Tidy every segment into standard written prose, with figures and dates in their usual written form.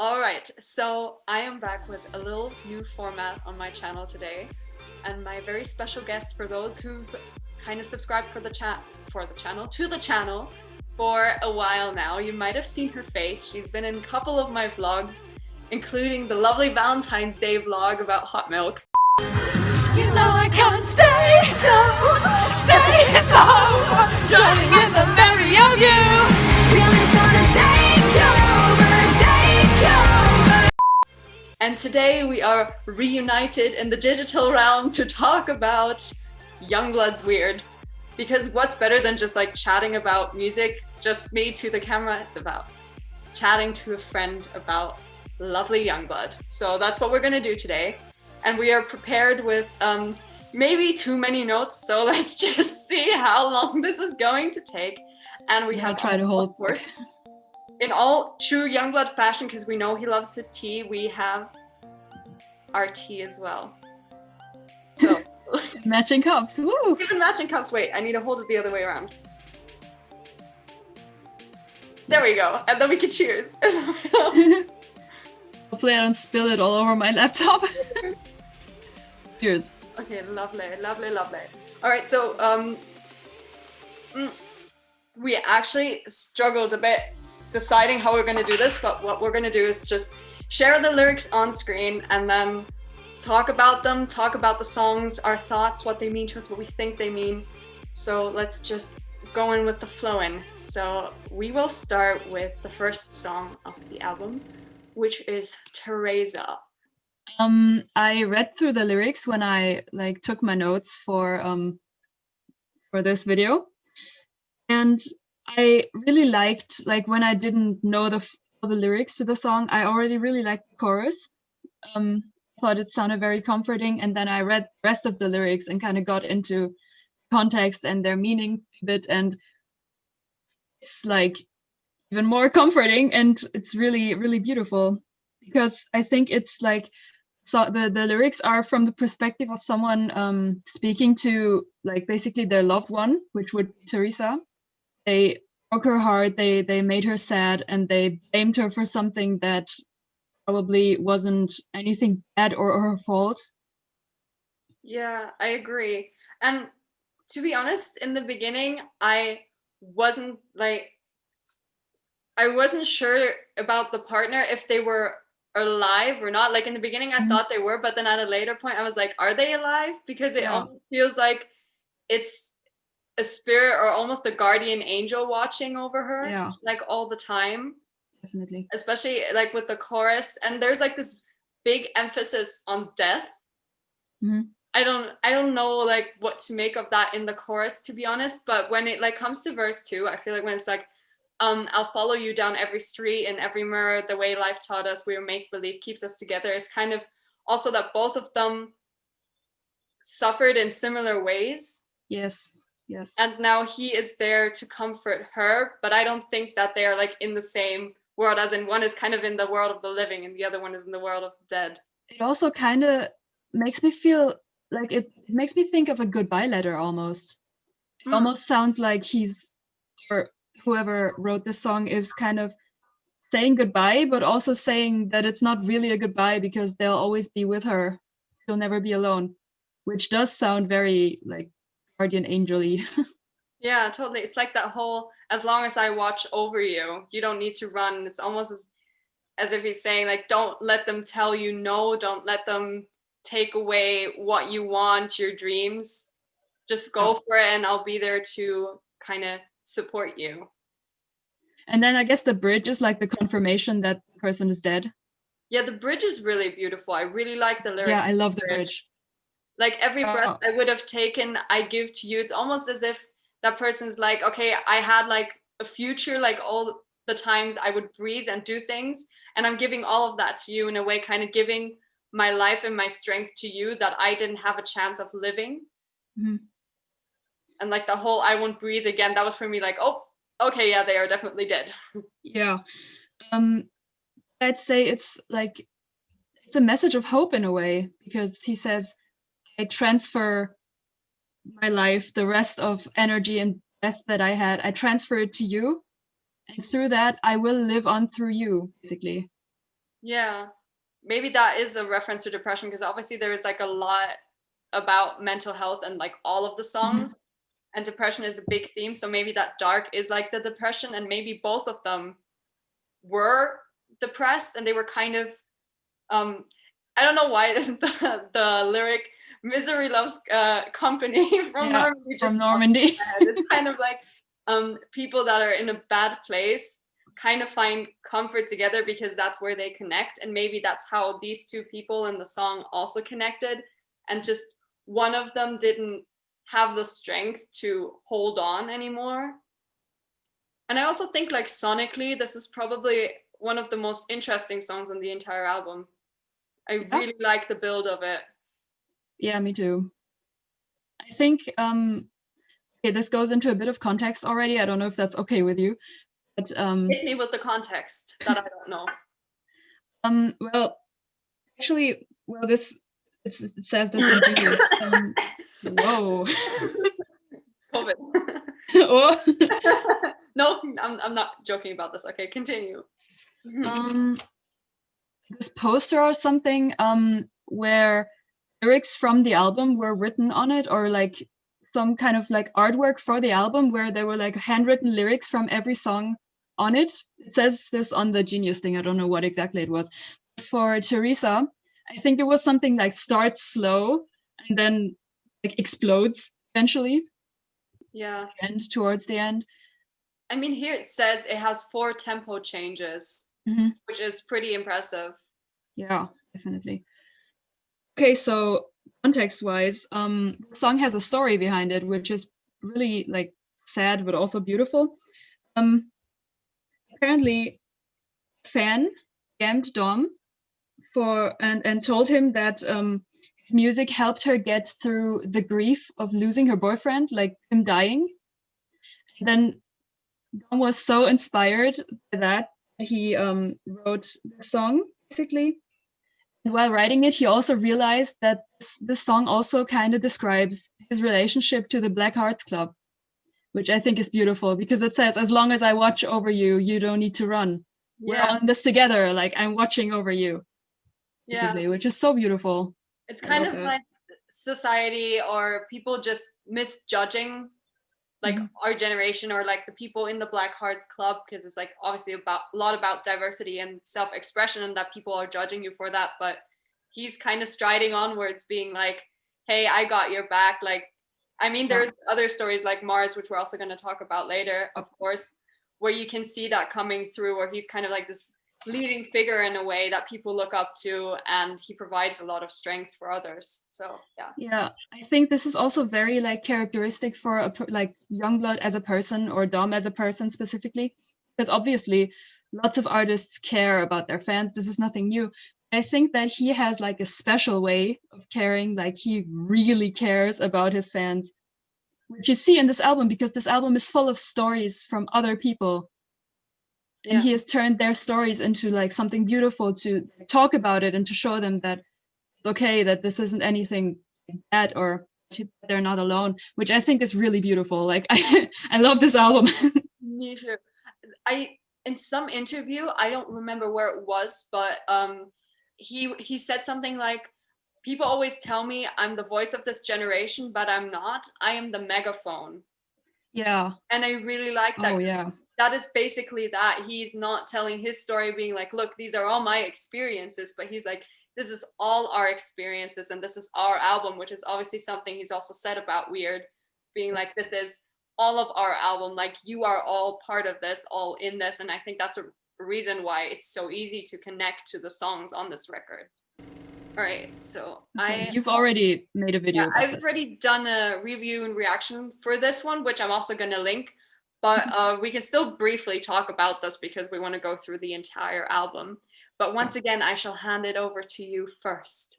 All right, so I am back with a little new format on my channel today, and my very special guest for those who've kind of subscribed to the channel for a while now. You might have seen her face. She's been in a couple of my vlogs, including the lovely Valentine's Day vlog about hot milk. You know I can't stay so drowning in the memory of you. Feelings gonna take over. And today we are reunited in the digital realm to talk about Yungblud's Weird. Because what's better than just like chatting about music, just me to the camera? It's about chatting to a friend about lovely Yungblud. So that's what we're gonna do today. And we are prepared with maybe too many notes, so let's just see how long this is going to take. And we have, try to hold, of course, in all true Yungblud fashion, because we know he loves his tea, we have our tea as well. So matching cups. Woo! even matching cups. Wait, I need to hold it the other way around. There we go, and then we can cheers. Hopefully I don't spill it all over my laptop. Cheers. Okay, lovely, lovely, lovely. All right, so we actually struggled a bit deciding how we're gonna do this, but what we're gonna do is just share the lyrics on screen and then talk about them, talk about the songs, our thoughts, what they mean to us, what we think they mean. So let's just go in with the flow in. So we will start with the first song of the album, which is Teresa. I read through the lyrics when I took my notes for this video, and I really liked when I didn't know the lyrics to the song. I already really liked the chorus. Thought it sounded very comforting, and then I read the rest of the lyrics and kind of got into context and their meaning a bit, and it's even more comforting, and it's really, really beautiful because I think it's so the lyrics are from the perspective of someone speaking to basically their loved one, which would be Teresa. They broke her heart, they made her sad, and they blamed her for something that probably wasn't anything bad or her fault. Yeah, I agree. And to be honest, in the beginning, I wasn't sure about the partner, if they were alive or not. Like in the beginning, I thought they were, but then at a later point, I was like, are they alive? Because it almost feels like it's a spirit or almost a guardian angel watching over her, all the time. Definitely. Especially with the chorus, and there's this big emphasis on death. Mm-hmm. I don't know what to make of that in the chorus, to be honest. But when it comes to verse 2, I feel like when it's I'll follow you down every street and every mirror, the way life taught us, where make-believe keeps us together. It's kind of also that both of them suffered in similar ways. Yes. And now he is there to comfort her, but I don't think that they are in the same world, as in one is kind of in the world of the living and the other one is in the world of the dead. It also kind of makes me feel it makes me think of a goodbye letter almost. It almost sounds like he's, or whoever wrote this song is kind of saying goodbye, but also saying that it's not really a goodbye because they'll always be with her. She'll never be alone, which does sound very guardian angel-y. Yeah, totally. It's like that whole, as long as I watch over you, you don't need to run. It's almost as if he's saying don't let them tell you no, don't let them take away what you want, your dreams. Just go for it, and I'll be there to kind of support you. And then I guess the bridge is the confirmation that the person is dead. Yeah, the bridge is really beautiful. I really like the lyrics. Yeah, I love the bridge. Every breath I would have taken, I give to you. It's almost as if that person's okay, I had a future, all the times I would breathe and do things, and I'm giving all of that to you, in a way, kind of giving my life and my strength to you that I didn't have a chance of living. Mm-hmm. And the whole I won't breathe again, that was for me oh, okay, yeah, they are definitely dead. Yeah. I'd say it's it's a message of hope in a way, because he says, I transfer my life, the rest of energy and breath that I had, I transfer it to you, and through that I will live on through you, basically. Yeah. Maybe that is a reference to depression because obviously there is like a lot about mental health and like all of the Mhm. songs, and depression is a big theme. So maybe that dark is like the depression, and maybe both of them were depressed and they were kind of um I don't know why the lyric "Misery Loves Company" from Yeah, Normandy from just popped Normandy. in my head. It's kind of like people that are in a bad place kind of find comfort together because that's where they connect, and maybe that's how these two people in the song also connected, and just one of them didn't have the strength to hold on anymore. And I also think like sonically this is probably one of the most interesting songs on the entire album. I Yeah, really like the build of it. yeah, me too. I think okay, this goes into a bit of context already. I don't know if that's okay with you, but Hit me with the context that I don't know. well, actually, well, it says this in Genius. Whoa. COVID. Oh. No, I'm not joking about this. Okay, continue. um, this poster or something where lyrics from the album were written on it, or like some kind of like artwork for the album where there were like handwritten lyrics from every song on it. It says this on the Genius thing. I don't know what exactly it was. For Teresa, I think it was something like starts slow and then like explodes eventually Yeah. and towards the end. I mean, here it says it has 4 tempo changes, Mhm. which is pretty impressive. Yeah, definitely. Okay, so context-wise, the song has a story behind it, which is really like sad but also beautiful. Um, apparently, fan DM'd Dom for and told him that his music helped her get through the grief of losing her boyfriend, like him dying. And then Dom was so inspired by that he wrote the song basically. While writing it, he also realized that this song also kind of describes his relationship to the Black Hearts Club, which I think is beautiful because it says, "As long as I watch over you, you don't need to run. We're Yeah. all in this together. Like I'm watching over you," Yeah. basically, which is so beautiful. It's I kind love of that. like society or people just misjudging like Mhm. our generation or like the people in the Black Hearts Club, because it's like obviously about a lot about diversity and self-expression, and that people are judging you for that. But he's kind of striding onwards being like, hey, I got your back. Like, I mean, Yeah. there's other stories like Mars, which we're also going to talk about later, of course, where you can see that coming through, where he's kind of like this leading figure in a way that people look up to, and he provides a lot of strength for others. So yeah. Yeah, I think this is also very like characteristic for like Yungblud as a person or Dom as a person specifically, because obviously lots of artists care about their fans. This is nothing new. I think that he has like a special way of caring, like he really cares about his fans, which you see in this album because this album is full of stories from other people, and Yeah. he has turned their stories into like something beautiful to talk about it and to show them that it's okay, that this isn't anything bad, or they're not alone, which I think is really beautiful. Like I love this album. Me too. I in some interview, I don't remember where it was, but he said something like, people always tell me I'm the voice of this generation, but I'm not. I am the megaphone. Yeah. And I really like that. Oh yeah. That is basically that. He's not telling his story being like, look, these are all my experiences, but he's like, this is all our experiences and this is our album, which is obviously something he's also said about Weird, being like, this is all of our album, like you are all part of this, all in this. And I think that's a reason why it's so easy to connect to the songs on this record. All right, so Okay. You've already made a video about I've this. already done a review and reaction for this one, which I'm also going to link, but we can still briefly talk about this because we want to go through the entire album. But once again, I shall hand it over to you first.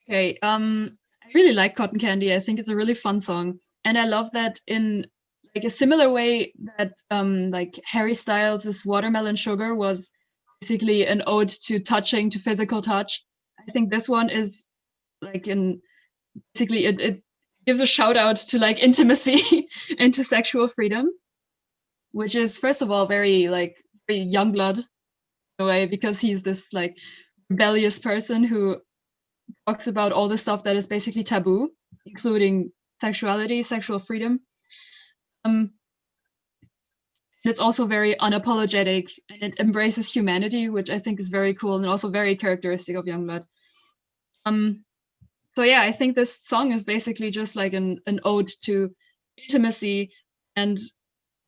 Okay. I really like Cotton Candy. I think it's a really fun song, and I love that in like a similar way that like Harry Styles' Watermelon Sugar was basically an ode to touching, to physical touch. I think this one is like in basically it gives a shout out to like intimacy and to sexual freedom, which is first of all very like very young blood. in a way, because he's this like rebellious person who talks about all the stuff that is basically taboo, including sexuality, sexual freedom. And it's also very unapologetic, and it embraces humanity, which I think is very cool and also very characteristic of Yungblud. So yeah, I think this song is basically just like an ode to intimacy, and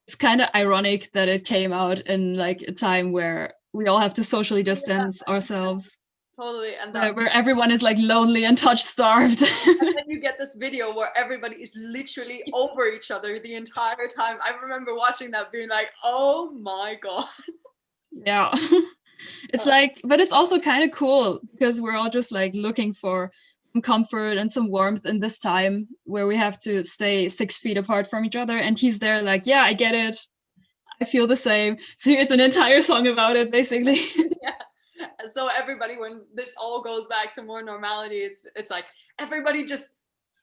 it's kind of ironic that it came out in like a time where we all have to socially distance ourselves. Totally. And where everyone is like lonely and touch starved. And then you get this video where everybody is literally over each other the entire time. I remember watching that being like, oh my God. Yeah. It's like, but it's also kind of cool because we're all just like looking for some comfort and some warmth in this time where we have to stay 6 feet apart from each other. And he's there like, yeah, I get it. I feel the same. So here's an entire song about it, basically. Yeah. So everybody, when this all goes back to more normality, it's like everybody just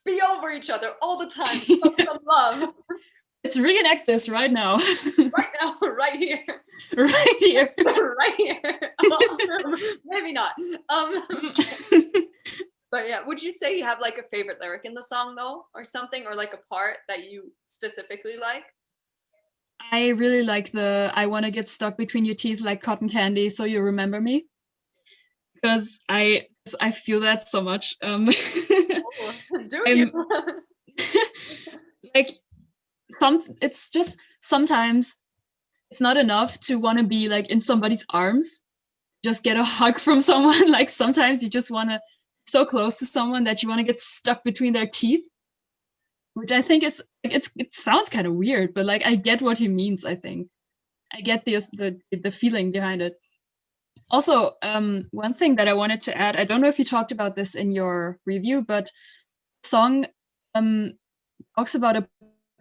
be over each other all the time. Some love. Let's reenact this right now. Right now, right here. Right here. Right here. Maybe not. But yeah, would you say you have like a favorite lyric in the song though, or something, or like a part that you specifically like? I really like the "I want to get stuck between your teeth like cotton candy, so you remember me," because I feel that so much. Do you? Like it's just sometimes it's not enough to want to be like in somebody's arms, just get a hug from someone. Like sometimes you just want to so close to someone that you want to get stuck between their teeth, which I think it sounds kind of weird, but like I get what he means. I think I get the feeling behind it. Also, one thing that I wanted to add, I don't know if you talked about this in your review, but the song talks about a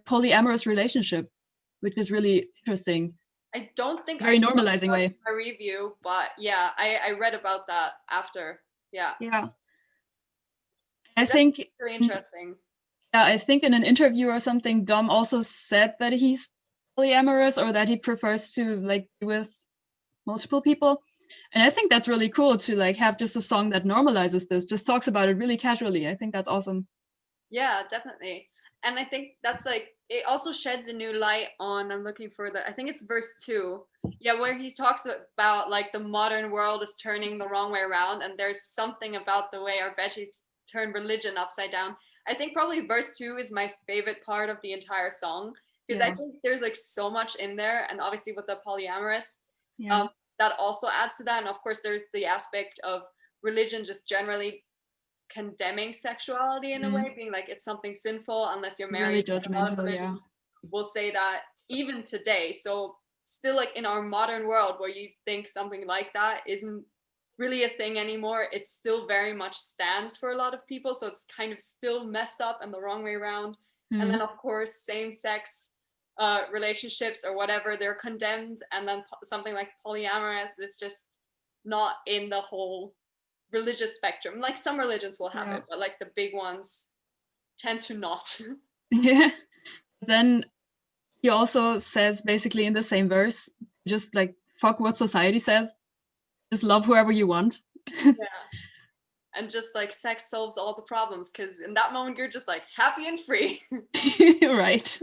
polyamorous relationship, which is really interesting. I don't think very normalizing way. My review, but yeah, I read about that after. Yeah. Yeah. I think very interesting. Yeah, I think in an interview or something, Dom also said that he's polyamorous or that he prefers to like be with multiple people. And I think that's really cool to like have just a song that normalizes this, just talks about it really casually. I think that's awesome. Yeah, definitely. And I think that's like, it also sheds a new light on, I'm looking for I think it's verse 2. Yeah, where he talks about like the modern world is turning the wrong way around. And there's something about the way our veggies turn religion upside down. I think probably verse 2 is my favorite part of the entire song because I think there's like so much in there, and obviously with the polyamorous, that also adds to that. And of course, there's the aspect of religion just generally condemning sexuality in a way, being like it's something sinful unless you're married. Really judgmental, yeah. We'll say that even today. So still, like in our modern world, where you think something like that isn't really a thing anymore, it still very much stands for a lot of people. So it's kind of still messed up and the wrong way around. And then of course same-sex relationships or whatever, they're condemned. And then something like polyamorous is just not in the whole religious spectrum. Like some religions will have it, but like the big ones tend to not. Yeah. Then he also says basically in the same verse, just like fuck what society says. Just love whoever you want. Yeah. And just like sex solves all the problems, because in that moment you're just like happy and free. Right.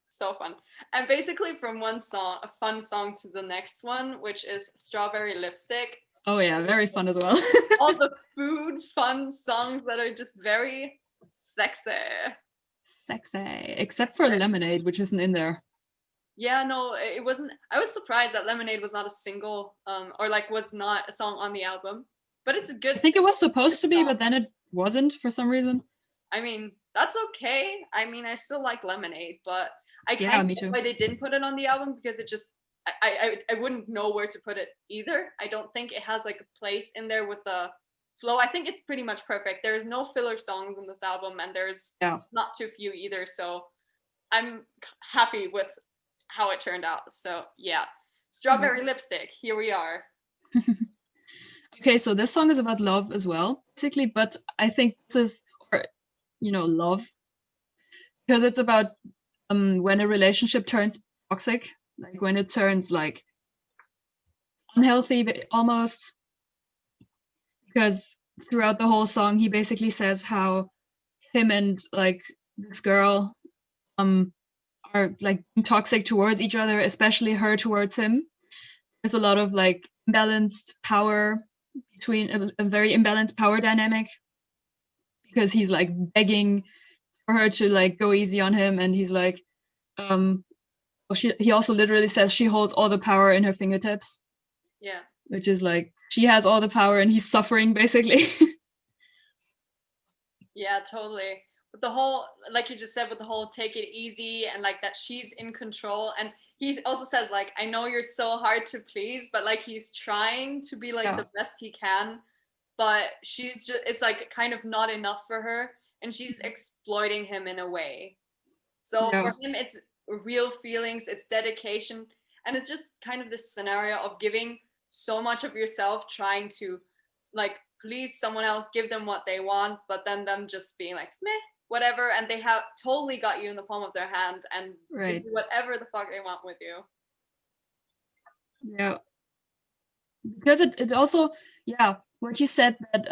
So fun. And basically from one song, a fun song, to the next one, which is Strawberry Lipstick. Oh yeah, very fun as well. All the food fun songs that are just very sexy. Sexy. Except for Lemonade, which isn't in there. Yeah, no, it wasn't. I was surprised that Lemonade was not a single, or like was not a song on the album. But it's a good. I think it was supposed to be, but then it wasn't for some reason. I mean, that's okay. I mean, I still like Lemonade, but I Yeah, can't me get too. why they didn't put it on the album, because it just I wouldn't know where to put it either. I don't think it has like a place in there with the flow. I think it's pretty much perfect. There's no filler songs on this album, and there's not too few either. So I'm happy with how it turned out. So yeah, Strawberry Lipstick, here we are. Okay, so this song is about love as well, basically, but I think this is, or love, because it's about when a relationship turns toxic, like when it turns like unhealthy, but almost, because throughout the whole song he basically says how him and like this girl are like toxic towards each other, especially her towards him. There's a lot of like imbalanced power between a very imbalanced power dynamic, because he's like begging for her to like go easy on him, and he's like he also literally says she holds all the power in her fingertips. Yeah. Which is like, she has all the power and he's suffering basically. Yeah, totally. With the whole, like you just said, with the whole take it easy, and like that she's in control. And he also says like, I know you're so hard to please, but like he's trying to be like the best he can, but she's just, it's like kind of not enough for her, and she's exploiting him in a way. So for him, it's real feelings, it's dedication, and it's just kind of this scenario of giving so much of yourself, trying to like please someone else, give them what they want, but then them just being like meh, whatever, and they have totally got you in the palm of their hand and do whatever the fuck they want with you. Yeah, because it also, what you said, that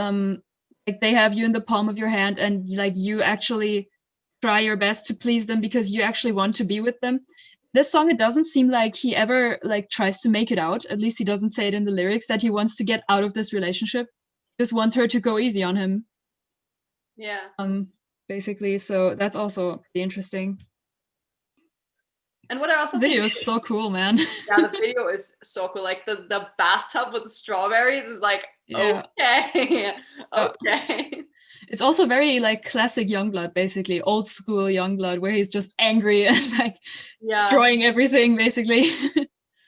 like they have you in the palm of your hand, and like you actually try your best to please them because you actually want to be with them. This song, it doesn't seem like he ever like tries to make it out. At least he doesn't say it in the lyrics that he wants to get out of this relationship. He just wants her to go easy on him. Yeah. Basically, so that's also pretty interesting. And what I also think, the video is so cool, man. Yeah, the video is so cool. Like the bathtub with the strawberries is like, okay. Okay. It's also very like classic Yungblud, basically old school Yungblud, where he's just angry and like destroying everything, basically.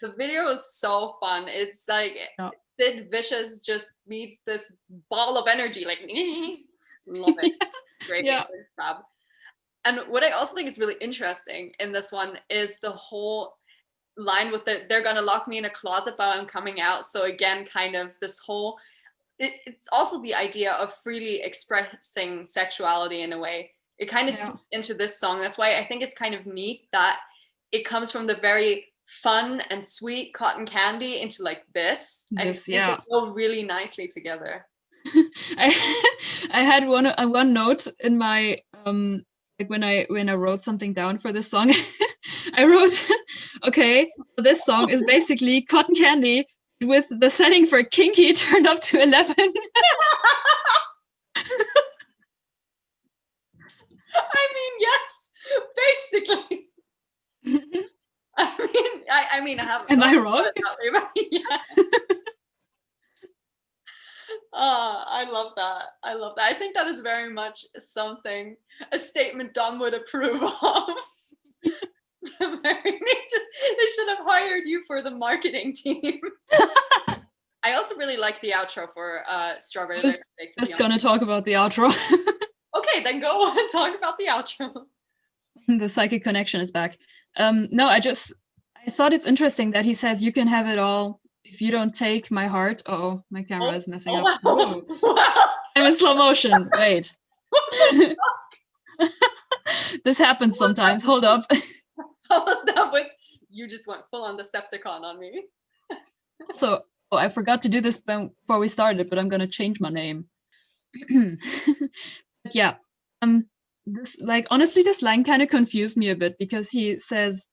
The video is so fun. It's like Sid Vicious just meets this ball of energy, like love it. Great. Fab. And what I also think is really interesting in this one is the whole line with they're gonna lock me in a closet but I'm coming out. So again, kind of this whole, it's also the idea of freely expressing sexuality in a way. It kind of seeps into this song. That's why I think it's kind of neat that it comes from the very fun and sweet Cotton Candy into like this. I think they go really nicely together. I had one note in my like when I wrote something down for this song. I wrote, okay, this song is basically Cotton Candy with the setting for kinky turned up to 11. I mean, yes, basically. I mean, I haven't. Am I wrong? I love that. I love that. I think that is very much a statement Dom would approve of. They should have hired you for the marketing team. I also really like the outro for Strawberry. I was just gonna talk about the outro. Okay, then go and talk about the outro. The psychic connection is back. No, I thought it's interesting that he says, you can have it all if you don't take my heart. Oh, my camera is messing up. Wow. I'm in slow motion. Wait. This happens sometimes. Hold up. How was that with, you just went full on Decepticon on me. So, I forgot to do this before we started, but I'm gonna change my name. But yeah, this, like, honestly, this line kind of confused me a bit, because he says,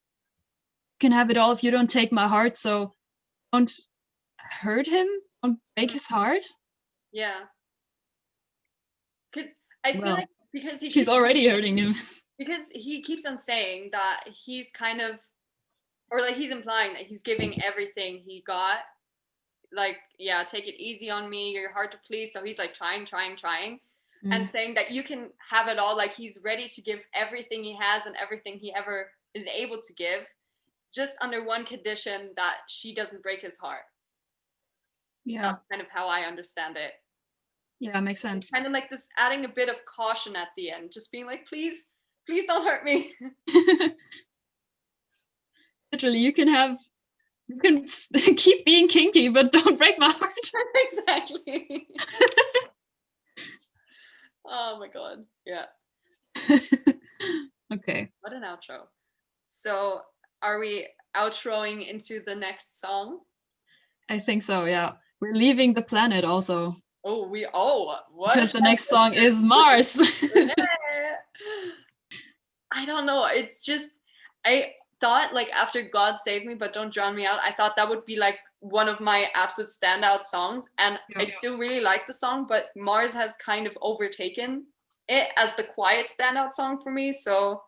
you can have it all if you don't take my heart, so don't hurt him, don't break his heart. Yeah. Because I feel like, because she's already hurting him. Because he keeps on saying that he's kind of, or like he's implying that he's giving everything he got. Like, yeah, take it easy on me, you're hard to please. So he's like trying, and saying that you can have it all. Like he's ready to give everything he has and everything he ever is able to give, just under one condition, that she doesn't break his heart. Yeah. That's kind of how I understand it. Yeah, makes sense. It's kind of like this, adding a bit of caution at the end, just being like, please don't hurt me. Literally, you can keep being kinky, but don't break my heart. Exactly. Oh my god. Yeah. Okay. What an outro. So are we outroing into the next song? I think so, yeah. We're leaving the planet also. What? Because the next song is Mars. I don't know. It's just, I thought like after God Save Me But Don't Drown Me Out, I thought that would be like one of my absolute standout songs. And I still really like the song, but Mars has kind of overtaken it as the quiet standout song for me. So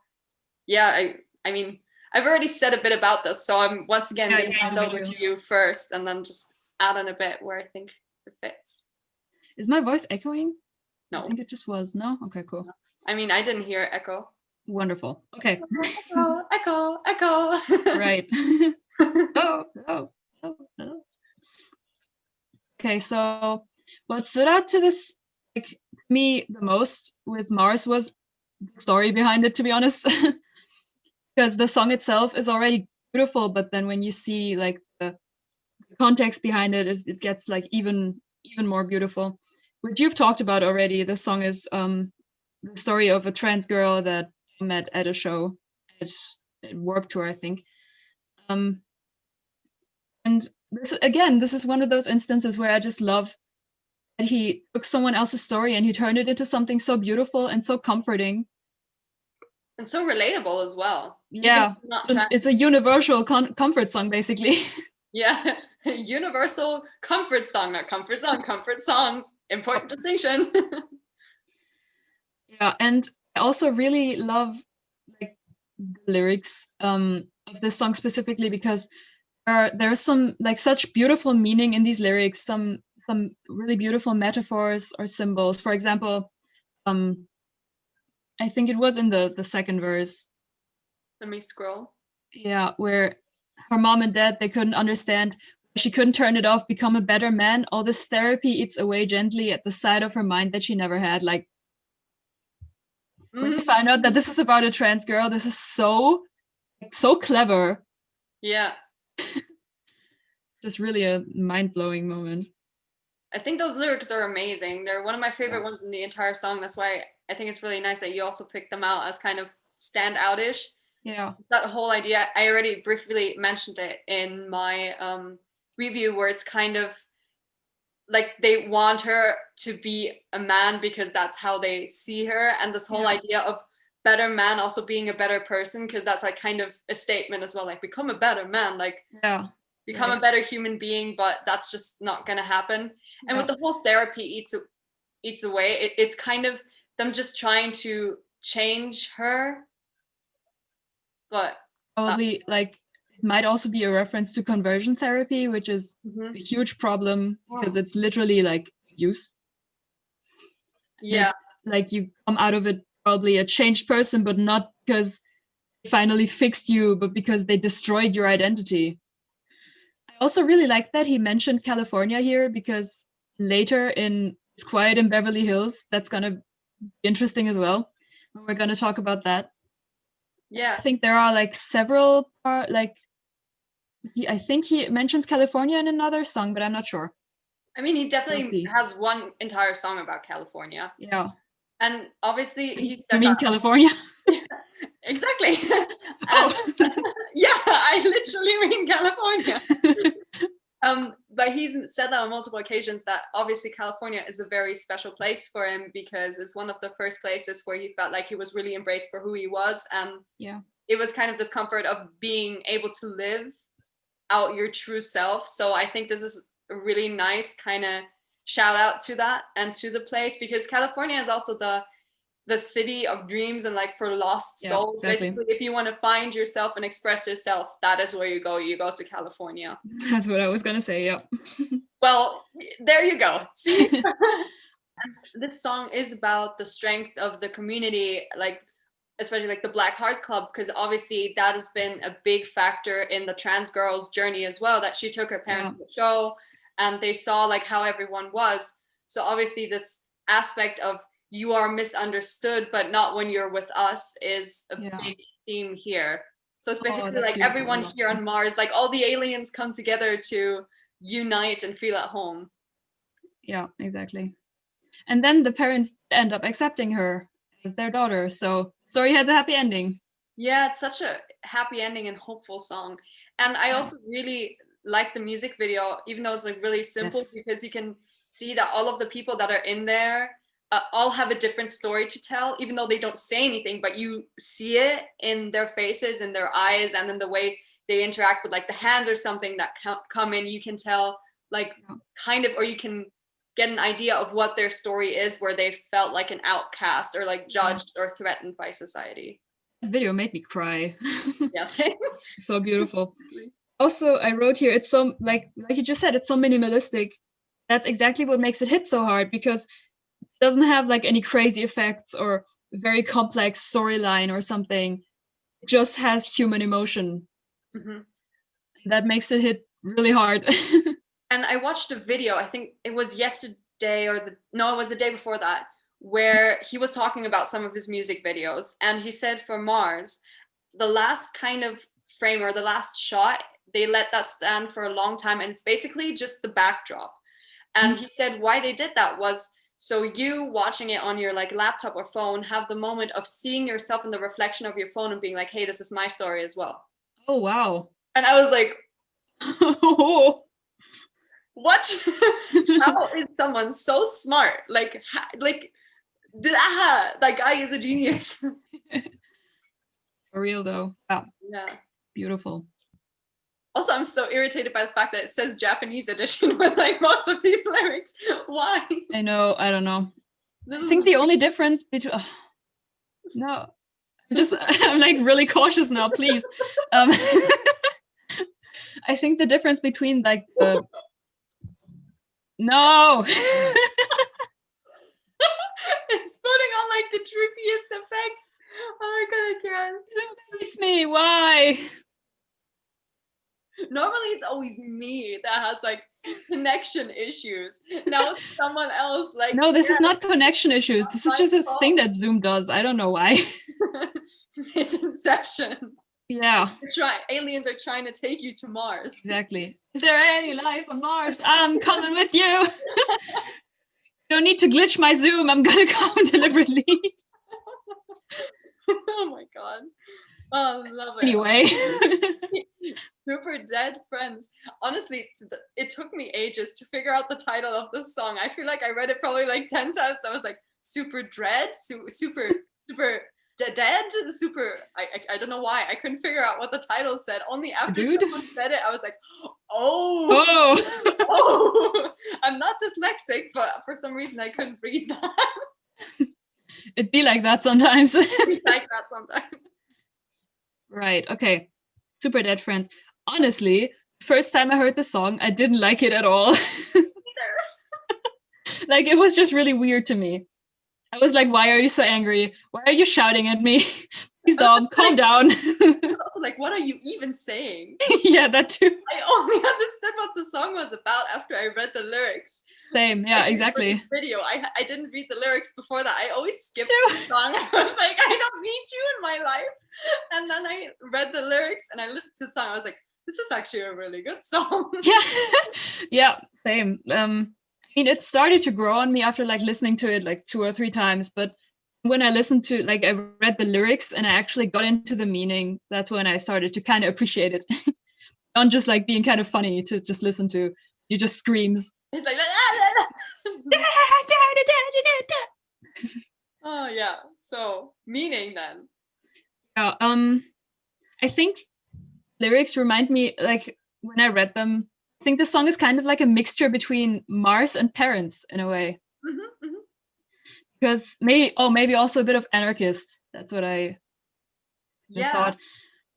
yeah, I mean, I've already said a bit about this, so I'm once again going to hand over to you first and then just add on a bit where I think it fits. Is my voice echoing? No. I think it just was. No? Okay, cool. I mean, I didn't hear echo. Wonderful. Okay. Echo. Right. Oh. Okay, so what stood out to this, like, me the most with Mars was the story behind it, to be honest. Because the song itself is already beautiful, but then when you see like the context behind it, it gets like even more beautiful. Which you've talked about already. The song is the story of a trans girl that I met at a show at Warped Tour, I think. And this is one of those instances where I just love that he took someone else's story and he turned it into something so beautiful and so comforting. And so relatable as well. Yeah, it's a universal comfort song, basically. Yeah, universal comfort song, not comfort song, comfort song. Important distinction. Yeah, and I also really love like the lyrics of this song specifically because there's some like such beautiful meaning in these lyrics, some really beautiful metaphors or symbols. For example, I think it was in the second verse. Let me scroll. Yeah, where her mom and dad, they couldn't understand. She couldn't turn it off, become a better man. All this therapy eats away gently at the side of her mind that she never had. Like, when you find out that this is about a trans girl, this is so clever. Yeah. Just really a mind-blowing moment. I think those lyrics are amazing. They're one of my favorite ones in the entire song. That's why I think it's really nice that you also picked them out as kind of stand-outish. Yeah. It's that whole idea, I already briefly mentioned it in my review, where it's kind of like they want her to be a man because that's how they see her, and this whole idea of better man also being a better person, because that's like kind of a statement as well, like become a better man, like become a better human being, but that's just not gonna happen. And with the whole therapy eats away, it's kind of them just trying to change her, but probably like it might also be a reference to conversion therapy, which is a huge problem because it's literally like abuse. Yeah. Like you come out of it probably a changed person, but not because they finally fixed you, but because they destroyed your identity. I also really like that he mentioned California here, because later in It's Quiet in Beverly Hills, that's going to be interesting as well. We're going to talk about that. Yeah. I think there are like several, I think he mentions California in another song, but I'm not sure. I mean, he definitely has one entire song about California. Yeah. And obviously he said You mean California? Exactly. Yeah, I literally mean California. But he's said that on multiple occasions that obviously California is a very special place for him, because it's one of the first places where he felt like he was really embraced for who he was. And it was kind of this comfort of being able to live out your true self. So I think this is a really nice kind of shout out to that and to the place, because California is also the city of dreams and like for lost souls. Exactly. Basically, if you want to find yourself and express yourself, that is where you go to California. That's what I was gonna say. Yeah. Well, there you go. See. This song is about the strength of the community, like especially like the Black Hearts Club, because obviously that has been a big factor in the trans girl's journey as well, that she took her parents to the show and they saw like how everyone was. So obviously this aspect of you are misunderstood, but not when you're with us, is a big theme here. So it's basically like everyone here on Mars, like all the aliens come together to unite and feel at home. Yeah, exactly. And then the parents end up accepting her as their daughter. So story has a happy ending. Yeah, it's such a happy ending and hopeful song. And I also really like the music video, even though it's like really simple, Yes. because you can see that all of the people that are in there all have a different story to tell, even though they don't say anything, but you see it in their faces and their eyes, and then the way they interact with like the hands or something that come in, you can tell like kind of, or you can get an idea of what their story is, where they felt like an outcast or like judged or threatened by society. That video made me cry. Yes. So beautiful. Also, I wrote here, it's so like you just said, it's so minimalistic. That's exactly what makes it hit so hard, because it doesn't have like any crazy effects or very complex storyline or something. It just has human emotion. Mm-hmm. That makes it hit really hard. And I watched a video, I think it was yesterday or it was the day before that, where he was talking about some of his music videos. And he said for Mars, the last kind of frame or the last shot, they let that stand for a long time. And it's basically just the backdrop. And he said why they did that was so you watching it on your like laptop or phone have the moment of seeing yourself in the reflection of your phone and being like, hey, this is my story as well. Oh, wow. And I was like, what? How is someone so smart? Like that guy is a genius. For real though. Wow. Yeah. Beautiful. Also, I'm so irritated by the fact that it says Japanese edition with like most of these lyrics. Why? I know. I don't know. I think the only difference between no, I'm like really cautious now. Please. I think the difference between like the no. It's putting on like the trippiest effects. Oh my god, I can't. It's me. Why? Normally it's always me that has like connection issues. Now it's someone else. Like no, this is not connection issues. This is just this thing that Zoom does. I don't know why. It's Inception. Yeah. Aliens are trying to take you to Mars. Exactly. Is there any life on Mars? I'm coming with you. You don't need to glitch my Zoom. I'm gonna come deliberately. Oh my god. Oh, love it. Anyway. Superdeadfriends. Honestly, it took me ages to figure out the title of the song. I feel like I read it probably like 10 times. I was like, super dread, super dead, super. I don't know why. I couldn't figure out what the title said. Only after someone said it, I was like, oh. I'm not dyslexic, but for some reason I couldn't read that. It'd be like that sometimes. Right. Okay. Superdeadfriends. Honestly, first time I heard the song, I didn't like it at all. Like, it was just really weird to me. I was like, why are you so angry? Why are you shouting at me? Please don't, calm down. Also, like, what are you even saying? Yeah, that too. I only understood what the song was about after I read the lyrics. Same, yeah, exactly. Video. I didn't read the lyrics before that. I always skipped the song. I was like, I don't need you in my life. And then I read the lyrics and I listened to the song. I was like, this is actually a really good song. Yeah, yeah, same. I mean, it started to grow on me after like listening to it like 2 or 3 times. But when I listened to, like, I read the lyrics and I actually got into the meaning, that's when I started to kind of appreciate it. Not just like being kind of funny to just listen to. You just screams. It's like, oh yeah. So meaning then. Yeah. I think lyrics remind me, like, when I read them, I think the song is kind of like a mixture between Mars and Parents in a way. Mm-hmm, mm-hmm. Because maybe also a bit of Anarchist. That's what I thought.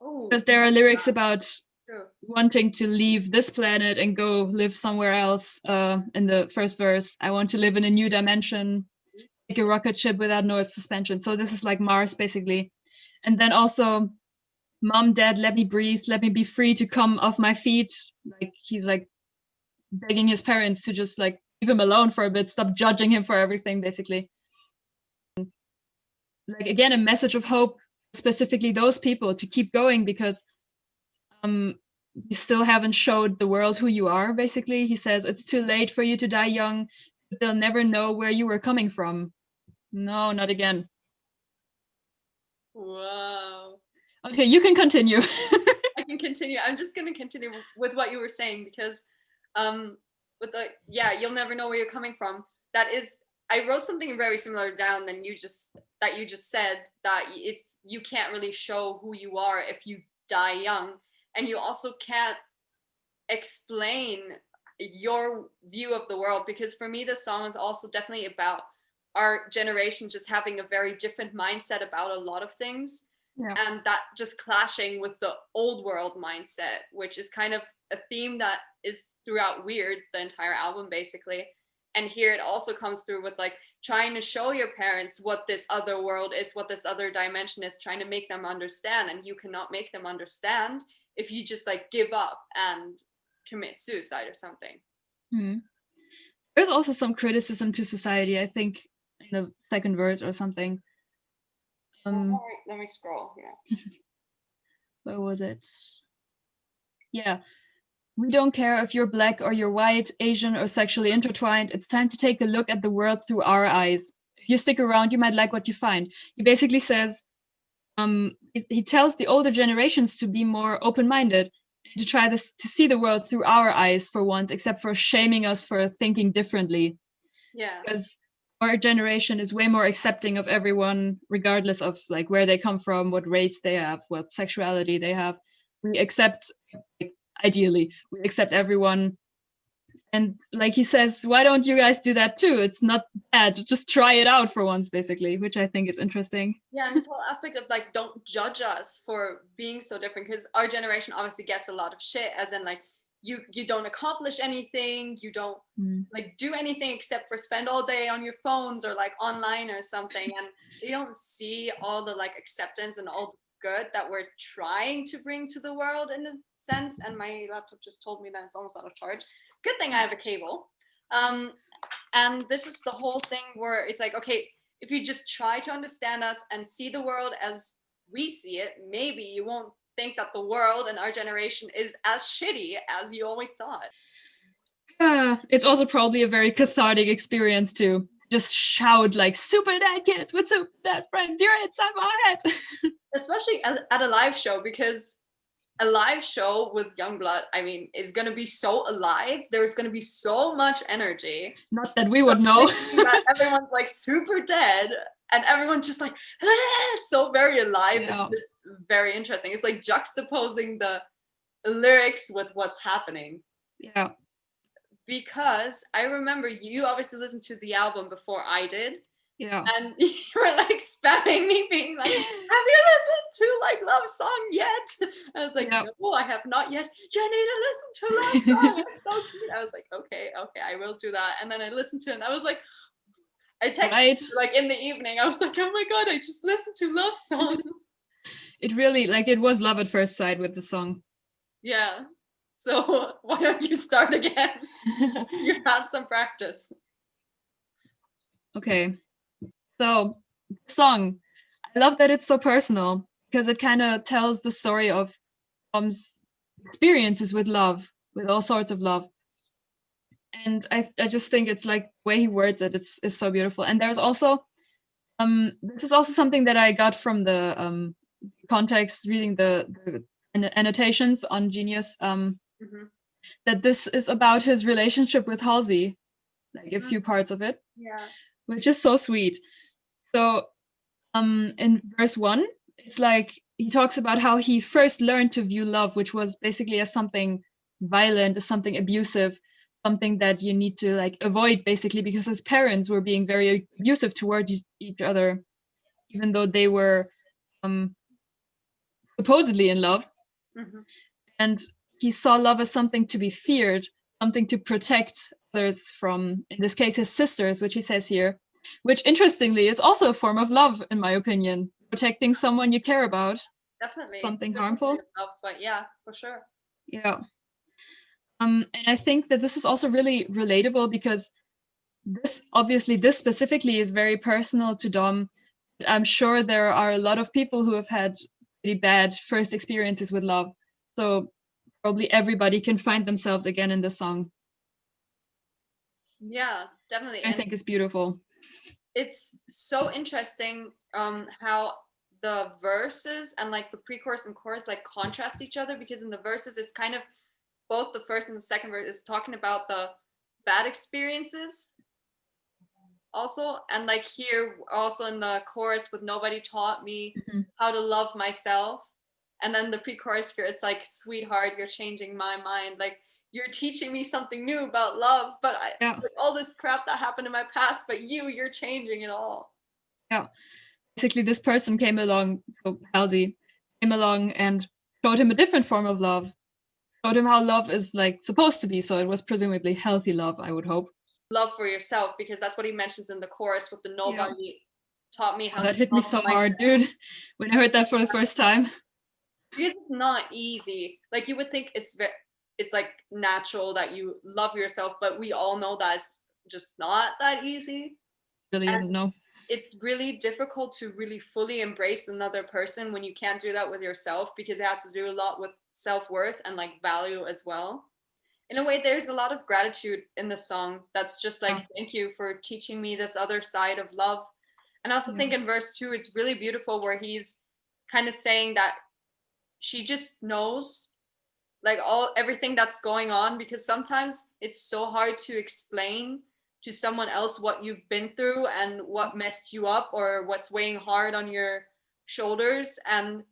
Because there are lyrics about wanting to leave this planet and go live somewhere else. In the first verse, I want to live in a new dimension, like a rocket ship without noise suspension. So this is like Mars basically. And then also, Mom, Dad, let me breathe, let me be free to come off my feet. Like, he's like begging his parents to just like leave him alone for a bit, stop judging him for everything, basically. Like, again, a message of hope, specifically those people, to keep going, because you still haven't showed the world who you are, basically. He says, it's too late for you to die young. They'll never know where you were coming from. No, not again. Wow. Okay, you can continue. I can continue. I'm just gonna continue with what you were saying because, with the you'll never know where you're coming from. That is, I wrote something very similar down than you just said that it's you can't really show who you are if you die young, and you also can't explain your view of the world, because for me this song is also definitely about our generation just having a very different mindset about a lot of things, and that just clashing with the old world mindset, which is kind of a theme that is throughout Weird, the entire album basically. And here it also comes through with like trying to show your parents what this other world is, what this other dimension is, trying to make them understand, and you cannot make them understand if you just like give up and commit suicide or something. There's also some criticism to society, I think, in the second verse or something. Let me scroll. Yeah. Where was it? Yeah. We don't care if you're black or you're white, Asian or sexually intertwined. It's time to take a look at the world through our eyes. If you stick around, you might like what you find. He basically says, he tells the older generations to be more open-minded, to try to see the world through our eyes for once, except for shaming us for thinking differently. Yeah. Because our generation is way more accepting of everyone, regardless of like where they come from, what race they have, what sexuality they have. We accept, like, ideally, we accept everyone. And like he says, why don't you guys do that too? It's not bad. Just try it out for once, basically, which I think is interesting. Yeah, and this whole aspect of like, don't judge us for being so different, because our generation obviously gets a lot of shit, as in like, you don't accomplish anything, you don't like do anything except for spend all day on your phones or like online or something, and they don't see all the like acceptance and all the good that we're trying to bring to the world in a sense. And my laptop just told me that it's almost out of charge. Good thing I have a cable. And this is the whole thing where it's like, okay, if you just try to understand us and see the world as we see it, maybe you won't think that the world and our generation is as shitty as you always thought. It's also probably a very cathartic experience to just shout like Superdeadkids with Superdeadfriends, you're inside my head. Especially at a live show, because a live show with Yungblud, I mean, is going to be so alive. There's going to be so much energy. Not that we would know. That everyone's like super dead and everyone's just like, so very alive. It's just very interesting. It's like juxtaposing the lyrics with what's happening. Yeah. Because I remember you obviously listened to the album before I did. Yeah. And you were like spamming me, being like, have you listened to like Love Song yet? I was like, no, I have not yet. You need to listen to Love Song. It's so cute. I was like, okay, I will do that. And then I listened to it and I was like, I texted you, like in the evening. I was like, oh my God, I just listened to Love Song. It really, like, it was love at first sight with the song. Yeah. So why don't you start again? You had some practice. Okay. So, song, I love that it's so personal because it kind of tells the story of Tom's experiences with love, with all sorts of love. And I just think it's like the way he words it, it's so beautiful. And there's also, this is also something that I got from the context, reading the annotations on Genius, that this is about his relationship with Halsey, like a few parts of it. Yeah. Which is so sweet. So in verse 1, it's like he talks about how he first learned to view love, which was basically as something violent, as something abusive, something that you need to like avoid, basically, because his parents were being very abusive towards each other, even though they were supposedly in love. And he saw love as something to be feared, something to protect others from, in this case, his sisters, which he says here, which interestingly is also a form of love, in my opinion, protecting someone you care about. Definitely. Something harmful. Love, but yeah, for sure. Yeah. And I think that this is also really relatable because this specifically is very personal to Dom. I'm sure there are a lot of people who have had pretty bad first experiences with love. So probably everybody can find themselves again in this song. Yeah, definitely. I think it's beautiful. It's so interesting how the verses and like the pre-chorus and chorus like contrast each other, because in the verses it's kind of both the first and the second verse is talking about the bad experiences also, and like here also in the chorus with nobody taught me how to love myself, and then the pre-chorus here it's like, sweetheart, you're changing my mind, like you're teaching me something new about love, but it's like all this crap that happened in my past, but you're changing it all. Yeah, basically this person came along, so Halsey came along and showed him a different form of love, showed him how love is like supposed to be, so it was presumably healthy love, I would hope. Love for yourself, because that's what he mentions in the chorus with the nobody taught me how that to hit me so hard, dude, when I heard that for the first time. Because it's not easy. Like you would think it's like natural that you love yourself, but we all know that it's just not that easy. Really isn't, no. It's really difficult to really fully embrace another person when you can't do that with yourself, because it has to do a lot with self-worth and like value as well. In a way, there's a lot of gratitude in the song that's just like, thank you for teaching me this other side of love. And I also think in verse 2 it's really beautiful where he's kind of saying that she just knows like everything that's going on, because sometimes it's so hard to explain to someone else what you've been through and what messed you up or what's weighing hard on your shoulders, and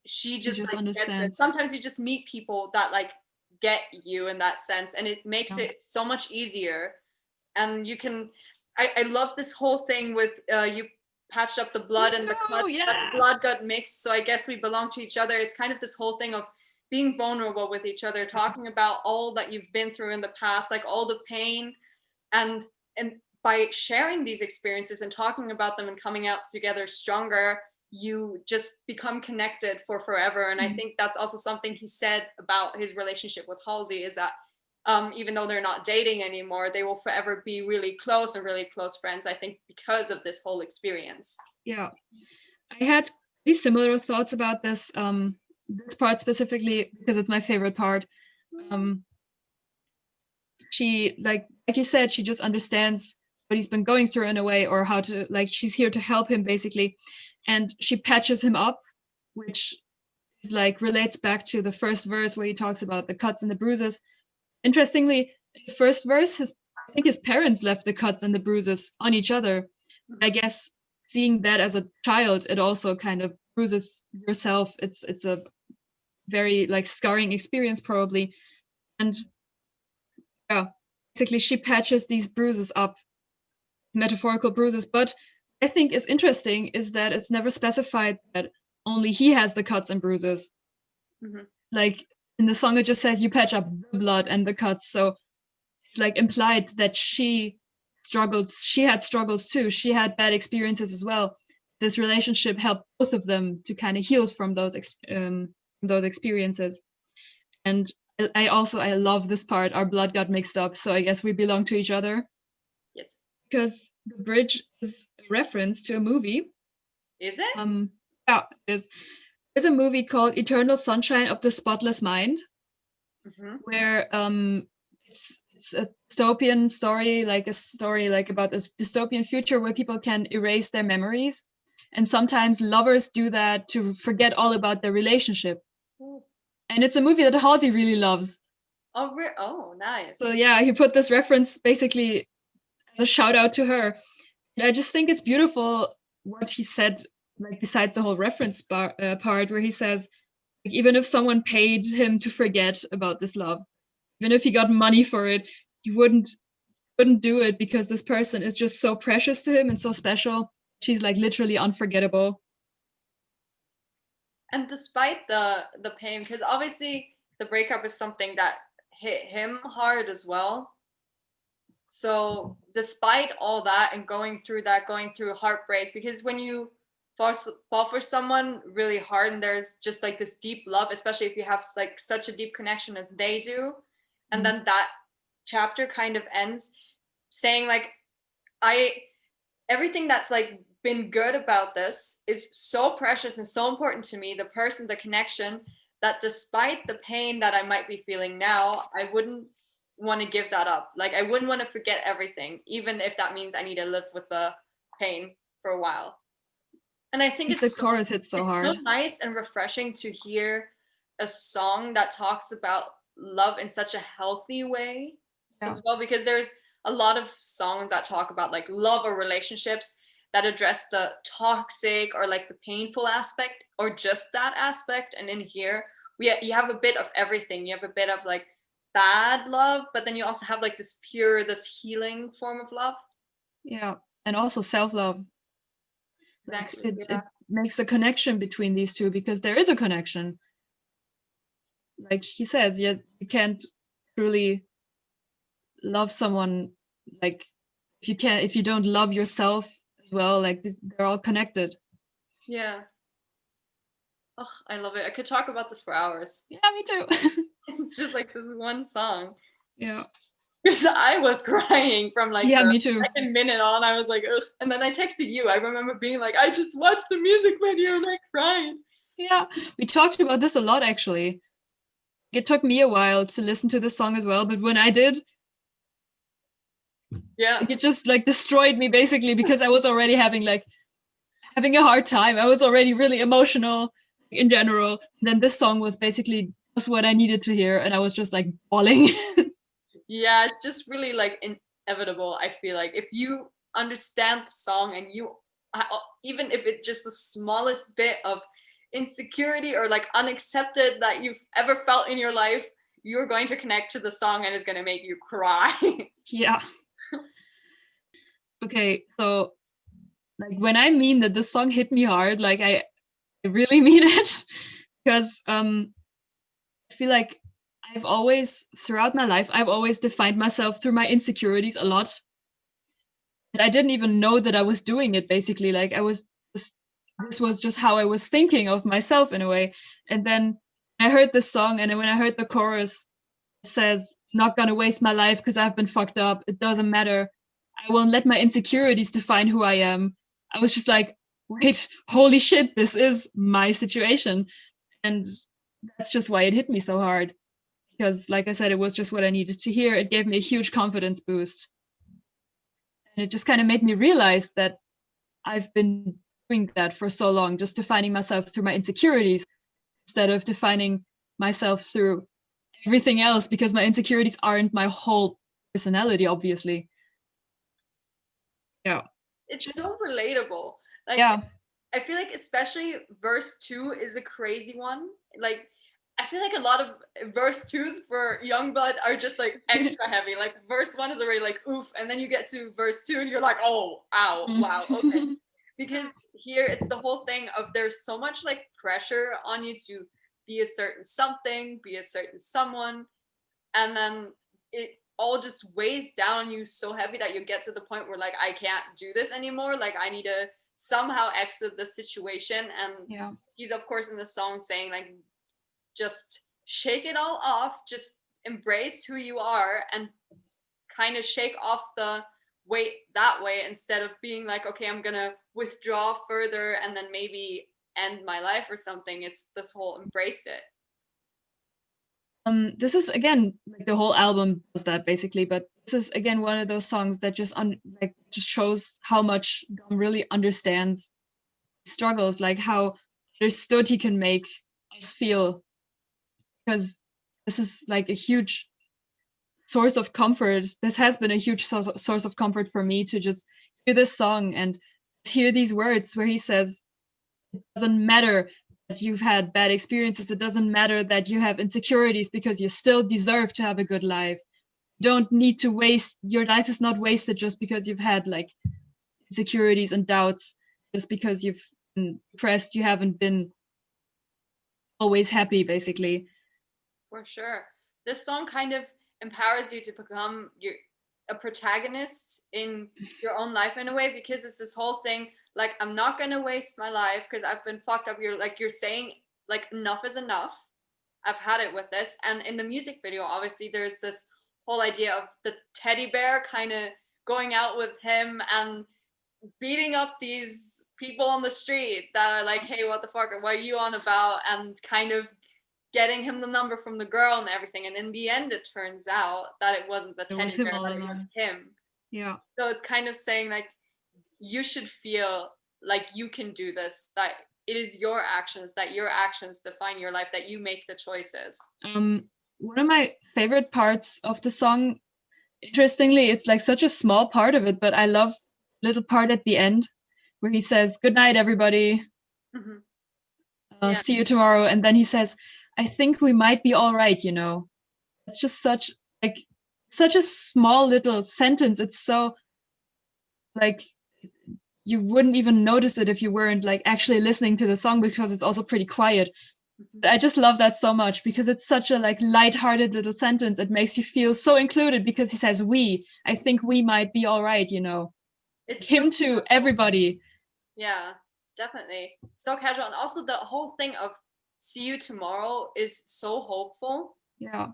she just like understands. gets it. Sometimes you just meet people that like get you in that sense, and it makes it so much easier. And you can I love this whole thing with you patched up the blood and the cuts, that blood got mixed, so I guess we belong to each other. It's kind of this whole thing of being vulnerable with each other, talking about all that you've been through in the past, like all the pain, and by sharing these experiences and talking about them and coming out together stronger, you just become connected for forever. And I think that's also something he said about his relationship with Halsey, is that even though they're not dating anymore, they will forever be really close and really close friends, I think, because of this whole experience. Yeah, I had pretty similar thoughts about this this part specifically because it's my favorite part. She like you said, she just understands what he's been going through in a way, or how to, like, she's here to help him basically, and she patches him up, which is like relates back to the first verse where he talks about the cuts and the bruises. Interestingly, in the first verse, I think his parents left the cuts and the bruises on each other. I guess seeing that as a child, it also kind of bruises yourself. It's a very like scarring experience probably. And yeah, basically she patches these bruises up, metaphorical bruises. But I think is interesting is that it's never specified that only he has the cuts and bruises. Like in the song, it just says you patch up the blood and the cuts. So it's like implied that she struggled. She had struggles too. She had bad experiences as well. This relationship helped both of them to kind of heal from those experiences. And I love this part. Our blood got mixed up, so I guess we belong to each other. Yes. Because the bridge is a reference to a movie. Is it? Yeah, it is. There's a movie called Eternal Sunshine of the Spotless Mind, where it's a dystopian story, like a story like about a dystopian future where people can erase their memories, and sometimes lovers do that to forget all about their relationship. And it's a movie that Halsey really loves. Oh, nice. So yeah, he put this reference basically as a shout out to her. And I just think it's beautiful what he said, like besides the whole reference part where he says, like, even if someone paid him to forget about this love, even if he got money for it, he wouldn't do it because this person is just so precious to him and so special. She's like literally unforgettable. And despite the pain, because obviously the breakup is something that hit him hard as well. So despite all that and going through heartbreak, because when you fall for someone really hard and there's just like this deep love, especially if you have like such a deep connection as they do, and then that chapter kind of ends saying like, everything that's like been good about this is so precious and so important to me, the person, the connection, that despite the pain that I might be feeling now, I wouldn't want to give that up. Like I wouldn't want to forget everything, even if that means I need to live with the pain for a while. And I think The chorus hits so hard. so nice and refreshing to hear a song that talks about love in such a healthy way Yeah. as well, because there's a lot of songs that talk about like love or relationships that address the toxic or like the painful aspect or just that aspect. And in here, you have a bit of everything. You have a bit of like bad love, but then you also have like this pure, this healing form of love. Yeah. And also self-love. Exactly. It Yeah. makes a connection between these two, because there is a connection. Like he says, you can't truly love someone, like if you don't love yourself as well, like they're all connected. Yeah. Oh, I love it. I could talk about this for hours. Yeah, me too. It's just like this one song. Yeah. Because I was crying from like Yeah, the me too. second minute on. I was like, ugh. And then I texted you. I remember being like, I just watched the music video and I cried. Yeah, we talked about this a lot actually. It took me a while to listen to this song as well, but when I did, Yeah. it just like destroyed me basically, because I was already having a hard time. I was already really emotional in general. And then this song was basically just what I needed to hear, and I was just like bawling. Yeah, it's just really like inevitable. I feel like if you understand the song and you, even if it's just the smallest bit of insecurity or like unaccepted that you've ever felt in your life, you're going to connect to the song and it's going to make you cry. Yeah. Okay, so like when I mean that this song hit me hard, like I really mean it, because I feel like throughout my life, I've always defined myself through my insecurities a lot. And I didn't even know that I was doing it basically. Like this was just how I was thinking of myself in a way. And then I heard this song, and then when I heard the chorus, it says, "Not gonna waste my life because I've been fucked up. It doesn't matter. I won't let my insecurities define who I am." I was just like, wait, holy shit, this is my situation. And that's just why it hit me so hard. Because, like I said, it was just what I needed to hear. It gave me a huge confidence boost. And it just kind of made me realize that I've been doing that for so long, just defining myself through my insecurities instead of defining myself through everything else, because my insecurities aren't my whole personality, obviously. Yeah. It's so relatable. Like, Yeah. I feel like especially verse 2 is a crazy one. Like, I feel like a lot of verse 2s for Yungblud are just like extra heavy. Like verse 1 is already like oof, and then you get to verse 2 and you're like, oh, ow, wow, okay. Because here it's the whole thing of there's so much like pressure on you to be a certain something, be a certain someone, and then it all just weighs down on you so heavy that you get to the point where like I can't do this anymore. Like I need to somehow exit the situation. And Yeah. he's of course in the song saying like just shake it all off, just embrace who you are and kind of shake off the weight that way instead of being like, okay, I'm gonna withdraw further and then maybe end my life or something. It's this whole embrace it. This is again like the whole album does that basically, but this is again one of those songs that just just shows how much Dom really understands struggles, like how understood he can make us feel, because this is like a huge source of comfort. This has been a huge source of comfort for me to just hear this song and hear these words where he says, it doesn't matter that you've had bad experiences. It doesn't matter that you have insecurities, because you still deserve to have a good life. You don't need to waste, your life is not wasted just because you've had like insecurities and doubts, just because you've been depressed. You haven't been always happy, basically. For sure. This song kind of empowers you to become a protagonist in your own life in a way, because it's this whole thing like I'm not gonna waste my life because I've been fucked up. You're saying like enough is enough. I've had it with this. And in the music video, obviously there's this whole idea of the teddy bear kind of going out with him and beating up these people on the street that are like, hey, what the fuck, what are you on about? And kind of getting him the number from the girl and everything. And in the end, it turns out that it wasn't the teddy bear, that it was him. Yeah. So it's kind of saying like, you should feel like you can do this, that it is your actions, that your actions define your life, that you make the choices. One of my favorite parts of the song, interestingly, it's like such a small part of it, but I love the little part at the end where he says, "Good night, everybody. Yeah. See you tomorrow." And then he says, "I think we might be all right, you know." It's just such a small little sentence. It's so like you wouldn't even notice it if you weren't like actually listening to the song, because it's also pretty quiet. I just love that so much because it's such a like light-hearted little sentence. It makes you feel so included because he says we. I think we might be all right, you know. It's Him so to casual. everybody. Yeah, definitely. So casual. And also the whole thing of see you tomorrow is so hopeful. Yeah.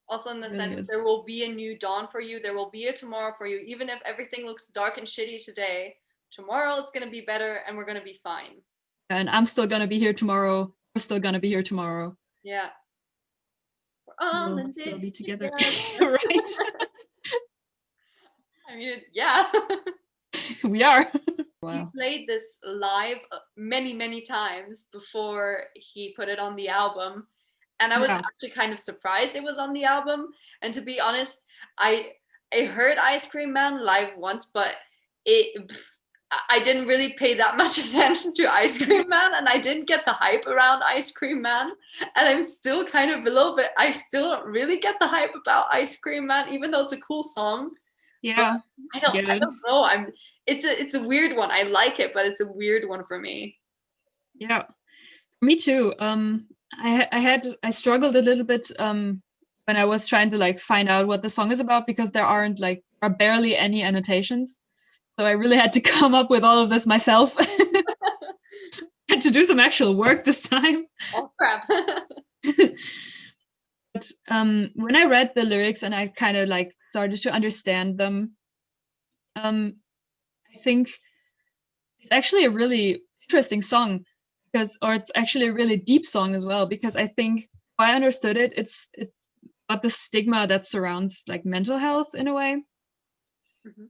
Also in the Really sense is. there will be a new dawn for you. There will be a tomorrow for you. Even if everything looks dark and shitty today, tomorrow it's going to be better and we're going to be fine. And I'm still gonna be here tomorrow. We're still gonna be here tomorrow. Yeah. We're all We'll in still be this together. together. Right. I mean, yeah. We are. He Wow. played this live many, many times before he put it on the album. And I was Yeah. actually kind of surprised it was on the album. And to be honest, I heard Ice Cream Man live once, but I didn't really pay that much attention to Ice Cream Man, and I didn't get the hype around Ice Cream Man. And I'm still kind of a little bit, I still don't really get the hype about Ice Cream Man, even though it's a cool song. Yeah. I don't Get it. know. It's a weird one. I like it, but it's a weird one for me. Yeah. Me too. I struggled a little bit when I was trying to like find out what the song is about, because there are barely any annotations. So I really had to come up with all of this myself. Had to do some actual work this time. Oh crap. But when I read the lyrics and I kind of like started to understand them, I think it's actually a really interesting song, or it's actually a really deep song as well, because I think if I understood it, it's about the stigma that surrounds like mental health in a way. Mhm.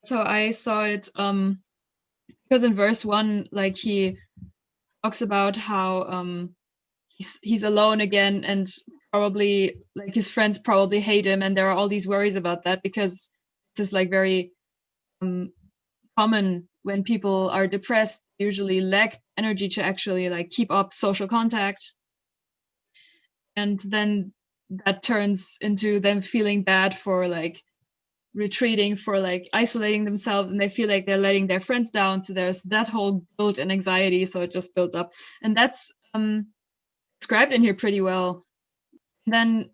So I saw it because in verse 1, like he talks about how he's alone again, and probably like his friends probably hate him, and there are all these worries about that, because this is like very common when people are depressed. Usually lack energy to actually like keep up social contact, and then that turns into them feeling bad for like retreating, for like isolating themselves, and they feel like they're letting their friends down. So there's that whole guilt and anxiety, so it just builds up, and that's described in here pretty well. And then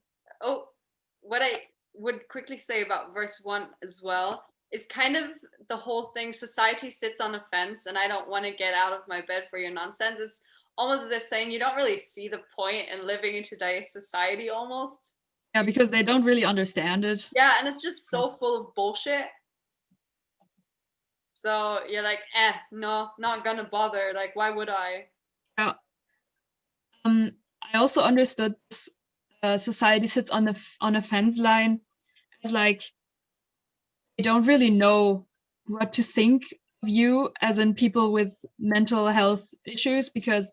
What I would quickly say about verse 1 as well is kind of the whole thing. Society sits on the fence, and I don't want to get out of my bed for your nonsense. It's almost as if saying you don't really see the point in living in today's society almost. yeah, because they don't really understand it. Yeah, and it's just so full of bullshit. So you're like, no, not gonna bother. Like, why would I? Yeah. I also understood this, society sits on a fence line as like they don't really know what to think of you, as in people with mental health issues, because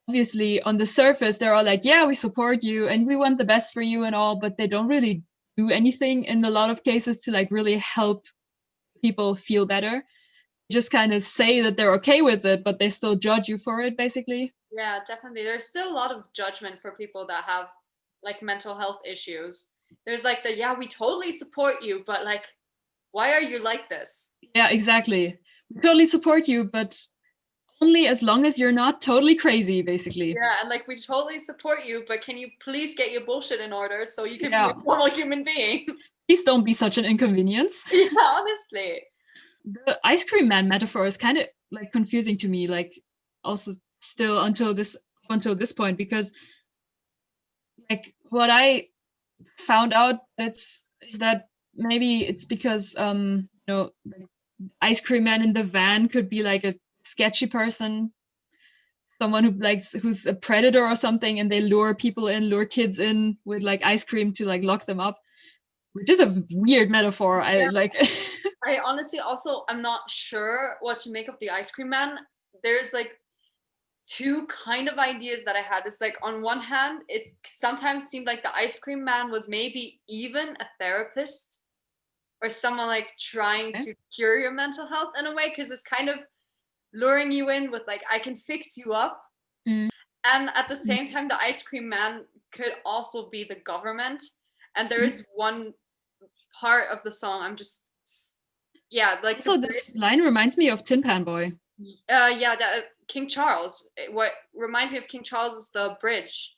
obviously on the surface they're all like, yeah, we support you and we want the best for you and all, but they don't really do anything in a lot of cases to like really help people feel better. They just kind of say that they're okay with it, but they still judge you for it, basically. Yeah, definitely. There's still a lot of judgment for people that have like mental health issues. There's like yeah, we totally support you, but like, why are you like this? Yeah, exactly. We totally support you, but only as long as you're not totally crazy, basically. Yeah, and like we totally support you, but can you please get your bullshit in order so you can be Yeah. a normal human being? Please don't be such an inconvenience. Yeah, honestly. The ice cream man metaphor is kind of like confusing to me, like also still until this point, because like what I found out is that maybe it's because you know, like, ice cream man in the van could be like a sketchy person, someone who's a predator or something, and they lure kids in with like ice cream to like lock them up, which is a weird metaphor. Yeah. I like I I honestly also I'm not sure what to make of the Ice Cream Man. There's like two kind of ideas that I had. It's like on one hand, it sometimes seemed like the Ice Cream Man was maybe even a therapist or someone like trying Okay. to cure your mental health in a way, because it's kind of luring you in with like I can fix you up. Mm. And at the same time, the Ice Cream Man could also be the government. And there is one part of the song I'm just yeah, like Also, this line reminds me of Tin Pan Boy. yeah, that King Charles. What reminds me of King Charles is the bridge.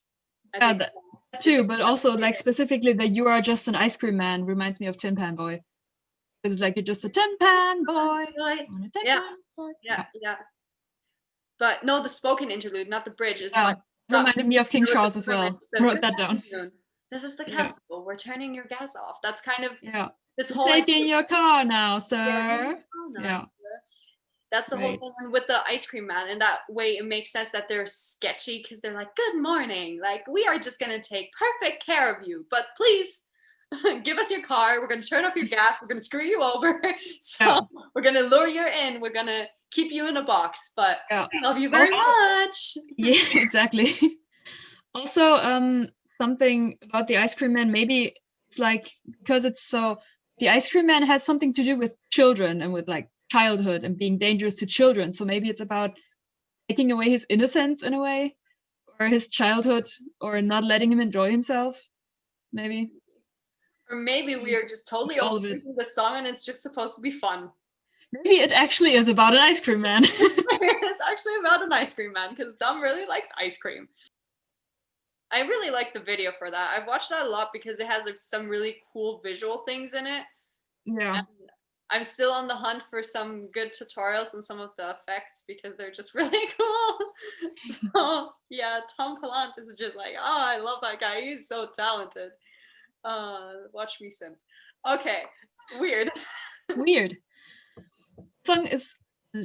I Yeah, think that too, but also like specifically the "You Are Just an Ice Cream Man" reminds me of Tin Pan Boy. It's like you're just a Tin Pan Boy. On a tin Yeah, pan boy. yeah. But no, the spoken interlude, not the bridge, is Yeah, what got reminded me of King with the Charles as government. well. So, Wrote good that down. afternoon. This is the Yeah, council. We're turning your gas off. That's kind of yeah. this We're whole taking your car now, yeah, sir. Yeah, that's the whole right. thing. And with the Ice Cream Man, in that way, it makes sense that they're sketchy because they're like, "Good morning. Like, we are just gonna take perfect care of you, but please give us your car. We're gonna turn off your gas. We're gonna screw you over. So Yeah, we're gonna lure you in. We're gonna keep you in a box, but yeah. we love you very much." Yeah, exactly. Also, something about the Ice Cream Man, maybe it's like because it's so the Ice Cream Man has something to do with children and with like childhood and being dangerous to children. So maybe it's about taking away his innocence in a way, or his childhood, or not letting him enjoy himself. Maybe. Or maybe we are just totally All of it. overthinking the song and it's just supposed to be fun. Maybe it actually is about an ice cream man. It's actually about an ice cream man because Dom really likes ice cream. I really like the video for that. I've watched that a lot because it has like some really cool visual things in it. Yeah. And I'm still on the hunt for some good tutorials and some of the effects because they're just really cool. So yeah, Tom Pallant is just like, oh, I love that guy. He's so talented. Watch me sim. Okay, weird. Weird. Song is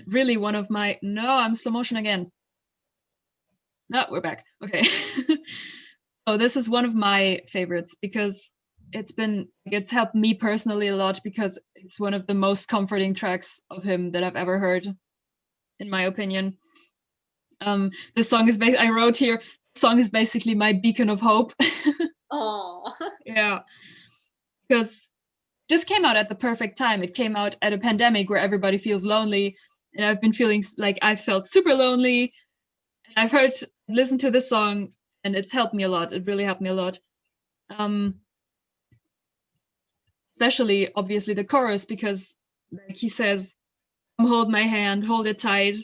really one of my. No, I'm slow motion again. No, we're back. Okay. So this is one of my favorites because it's helped me personally a lot because it's one of the most comforting tracks of him that I've ever heard, in my opinion. This song is I wrote here. The song is basically my beacon of hope. Oh. Yeah, because just came out at the perfect time. It came out at a pandemic where everybody feels lonely, and I've been feeling like I felt super lonely. And I've listened to this song, and it's helped me a lot. It really helped me a lot. Especially, obviously, the chorus because, like he says, "Come hold my hand, hold it tight.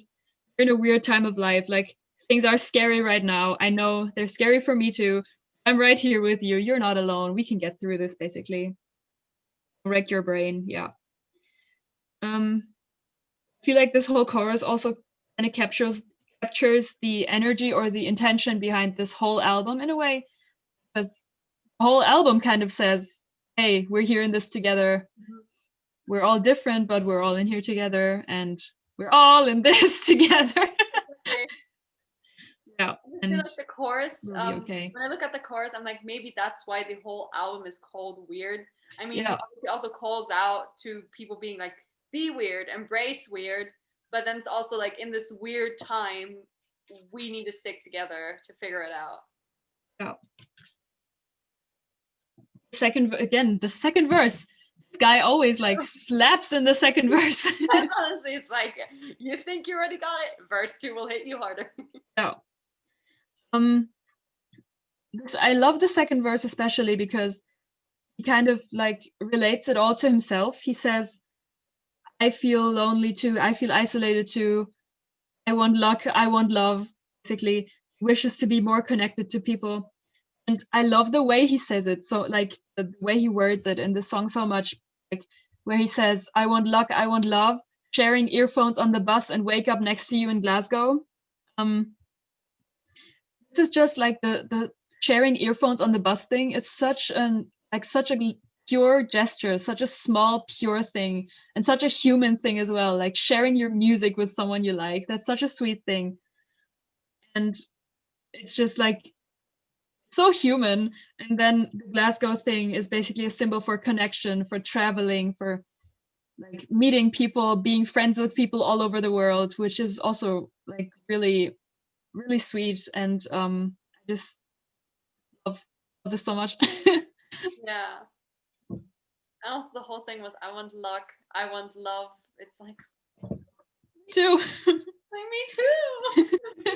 We're in a weird time of life. Like things are scary right now. I know they're scary for me too. I'm right here with you. You're not alone. We can get through this." Basically, wreck your brain. Yeah. I feel like this whole chorus also kind of captures the energy or the intention behind this whole album in a way, because the whole album kind of says, "Hey, we're here in this together. We're all different, but we're all in here together, and we're all in this together." Yeah, I feel like the chorus, we'll be okay. when I look at the chorus, I'm like, maybe that's why the whole album is called Weird. I mean, he Yeah, obviously also calls out to people being like, be weird, embrace weird, but then it's also like, in this weird time, we need to stick together to figure it out. yeah. The second verse. This guy always like slaps in the second verse. Honestly, it's like, you think you already got it? Verse 2 will hit you harder. Yeah. I love the second verse especially because he kind of like relates it all to himself. He says, "I feel lonely too. I feel isolated too. I want luck. I want love." Basically, he wishes to be more connected to people. And I love the way he says it. So like the way he words it in the song so much, like where he says, "I want luck. I want love. Sharing earphones on the bus and wake up next to you in Glasgow." This is just like the sharing earphones on the bus thing. It's such a pure gesture, such a small pure thing, and such a human thing as well. Like sharing your music with someone you like. That's such a sweet thing, and it's just like so human. And then the Glasgow thing is basically a symbol for connection, for traveling, for like meeting people, being friends with people all over the world, which is also like really, really sweet. And I just love this so much. Yeah. And also the whole thing with I want luck, I want love. It's like, Too. me too.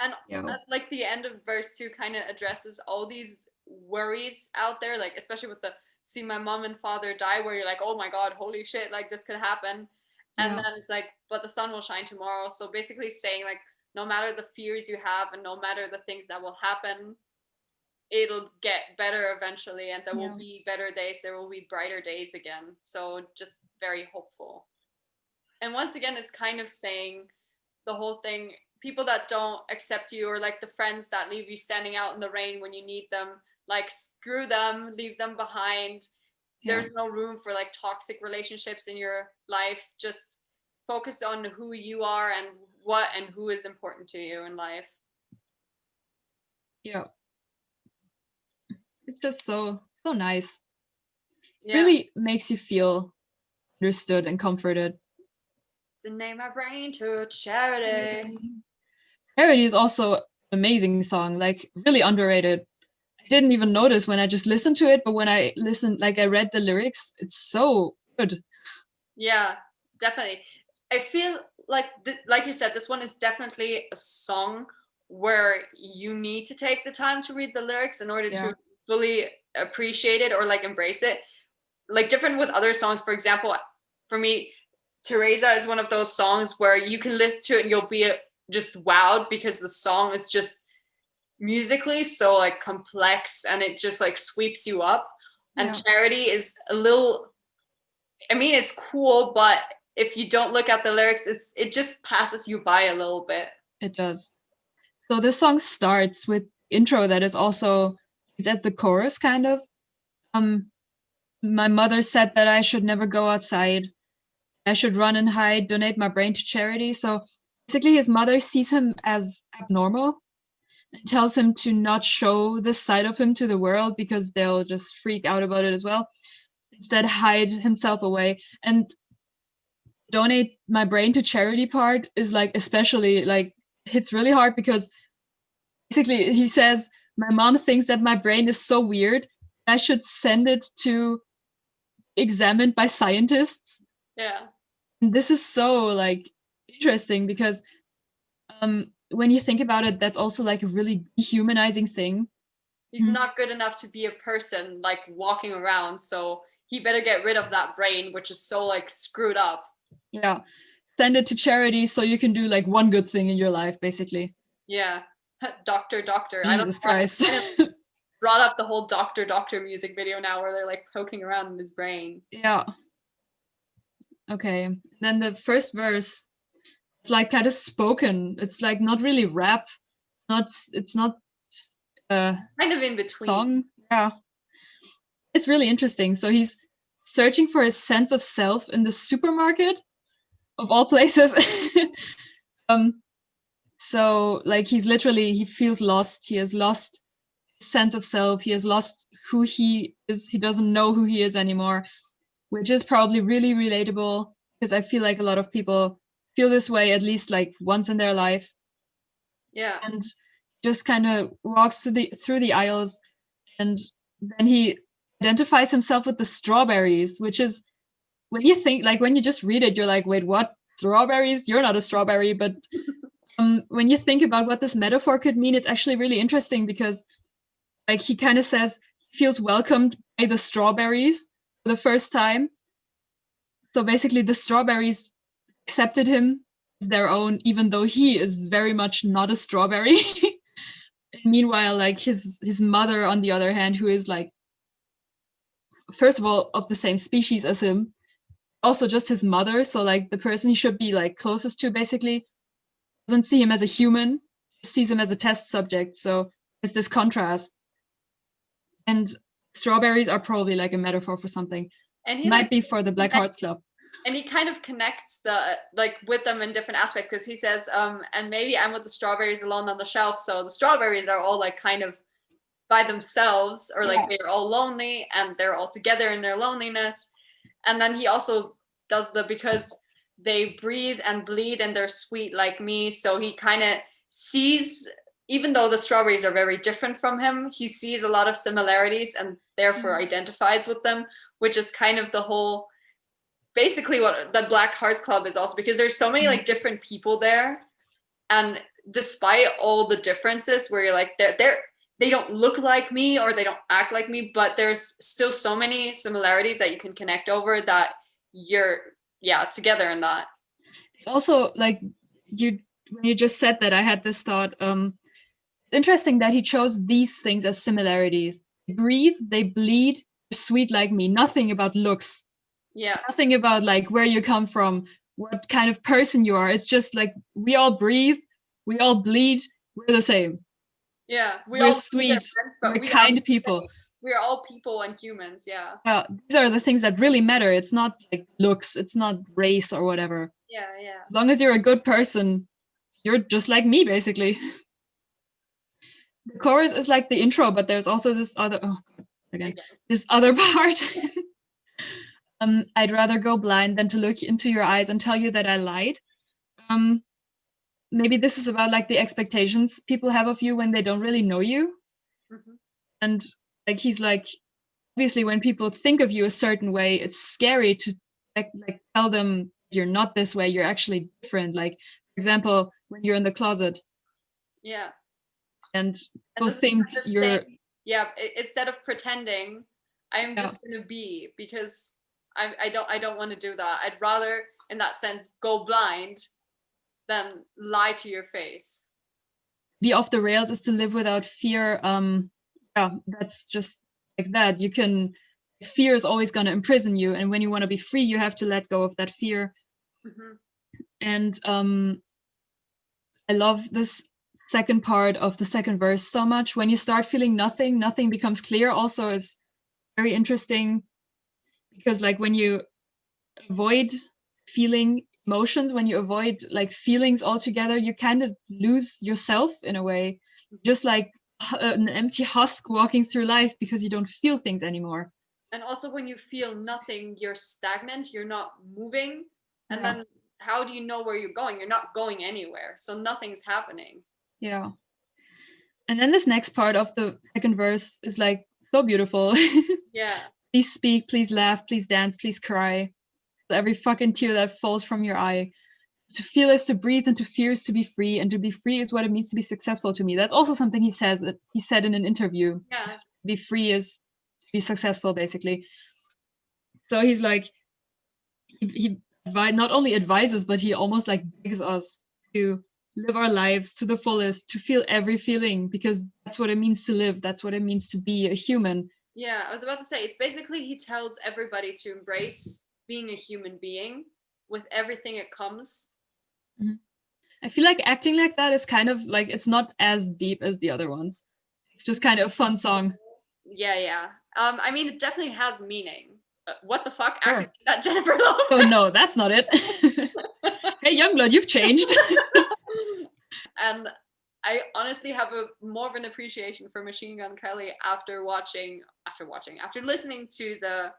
And Yeah. like the end of verse 2 kind of addresses all these worries out there, like especially with the see my mom and father die, where you're like, oh my god, holy shit, like this could happen. And Yeah. then it's like, but the sun will shine tomorrow. So basically saying like, no matter the fears you have and no matter the things that will happen, it'll get better eventually, and there will Yeah. be better days, there will be brighter days again. So just very hopeful. And once again, it's kind of saying the whole thing, people that don't accept you, or like the friends that leave you standing out in the rain when you need them, like screw them, leave them behind. Yeah. There's no room for like toxic relationships in your life. Just focus on who you are and what and who is important to you in life. Yeah. It's just so nice. Yeah. Really makes you feel understood and comforted. Donate my brain to charity. Charity is also an amazing song, like really underrated. I didn't even notice when I just listened to it, but when I listened, like I read the lyrics, it's so good. Yeah, definitely. I feel like like you said, this one is definitely a song where you need to take the time to read the lyrics in order Yeah. to fully appreciate it or like embrace it. Like different with other songs, for example, for me, Teresa is one of those songs where you can listen to it and you'll be just wowed because the song is just musically so like complex and it just like sweeps you up. And Yeah. Charity is a little, I mean, it's cool, but if you don't look at the lyrics, it just passes you by a little bit. It does. So this song starts with intro that is also is at the chorus kind of. My mother said that I should never go outside. I should run and hide, donate my brain to charity. So basically his mother sees him as abnormal and tells him to not show this side of him to the world because they'll just freak out about it as well. Instead, hide himself away. And donate my brain to charity part is like especially like hits really hard because basically he says my mom thinks that my brain is so weird I should send it to examined by scientists. Yeah. And this is so like interesting because when you think about it, that's also like a really dehumanizing thing. He's not good enough to be a person like walking around, so he better get rid of that brain, which is so like screwed up. Yeah. Send it to charity so you can do like one good thing in your life, basically. Yeah. Doctor. Jesus Christ. I don't brought up the whole Doctor music video now where they're like poking around in his brain. Yeah. Okay. Then the first verse, it's like kind of spoken. It's like not really rap. It's not kind of in between. Song. Yeah. It's really interesting. So he's searching for his sense of self in the supermarket of all places. So like he feels lost. He has lost his sense of self. He has lost who he is. He doesn't know who he is anymore, which is probably really relatable because I feel like a lot of people feel this way at least like once in their life. Yeah. And just kind of walks through the aisles, and then he identifies himself with the strawberries, which is when you think like when you just read it, you're like, wait, what? Strawberries? You're not a strawberry. But when you think about what this metaphor could mean, it's actually really interesting because like he kind of says he feels welcomed by the strawberries for the first time. So basically the strawberries accepted him as their own, even though he is very much not a strawberry. Meanwhile, like his mother, on the other hand, who is like, first of all, of the same species as him, also just his mother. So like the person he should be like closest to basically doesn't see him as a human, sees him as a test subject. So there's this contrast. And strawberries are probably like a metaphor for something. And he might be for the Black Hearts Club. And he kind of connects the like with them in different aspects because he says, and maybe I'm with the strawberries alone on the shelf. So the strawberries are all like kind of by themselves, or like they're all lonely and they're all together in their loneliness. And then he also does the because they breathe and bleed and they're sweet like me. So he kind of sees, even though the strawberries are very different from him, he sees a lot of similarities and therefore identifies with them, which is kind of the whole, basically what the Black Hearts Club is also, because there's so many like different people there. And despite all the differences where you're like, they don't look like me or they don't act like me, but there's still so many similarities that you can connect over that you're together in that. Also, like when you just said that, I had this thought. Interesting that he chose these things as similarities. They breathe, they bleed, they're sweet like me. Nothing about looks. Yeah. Nothing about like where you come from, what kind of person you are. It's just like we all breathe, we all bleed, we're the same. Yeah. We're all sweet, we're kind people. We're all people and humans, yeah. Yeah, these are the things that really matter. It's not like looks, it's not race or whatever. Yeah, yeah. As long as you're a good person, you're just like me, basically. The chorus is like the intro, but there's also this other this other part. I'd rather go blind than to look into your eyes and tell you that I lied. Maybe this is about like the expectations people have of you when they don't really know you. And like he's like, obviously when people think of you a certain way, it's scary to like tell them you're not this way, you're actually different. Like, for example, when you're in the closet. Yeah. And people think you're instead of pretending, I'm just gonna be, because I don't want to do that. I'd rather, in that sense, go blind than lie to your face. Be off the rails is to live without fear. That's just like that. You can, fear is always going to imprison you, and when you want to be free, you have to let go of that fear. And I love this second part of the second verse so much. When you start feeling nothing, nothing becomes clear. Also is very interesting, because like when you avoid feeling emotions, when you avoid like feelings altogether, you kind of lose yourself in a way, just like an empty husk walking through life, because you don't feel things anymore. And also when you feel nothing, you're stagnant, you're not moving, and then how do you know where you're going? You're not going anywhere, so nothing's happening. Yeah. And then this next part of the second verse is like so beautiful. Yeah. Please speak, please laugh, please dance, please cry. Every fucking tear that falls from your eye. To feel is to breathe, and to fear is to be free, and to be free is what it means to be successful to me. That's also something he said in an interview. Yeah. To be free is to be successful, basically. So he's like, he not only advises, but he almost like begs us to live our lives to the fullest, to feel every feeling, because that's what it means to live. That's what it means to be a human. Yeah, I was about to say, it's basically he tells everybody to embrace being a human being with everything it comes. I feel like acting like that is kind of like, it's not as deep as the other ones. It's just kind of a fun song. Yeah. I mean, it definitely has meaning. What the fuck? Sure. Acting that Jennifer Lopez. Oh no, that's not it. Hey, Yungblud, you've changed. And I honestly have more of an appreciation for Machine Gun Kelly after listening to the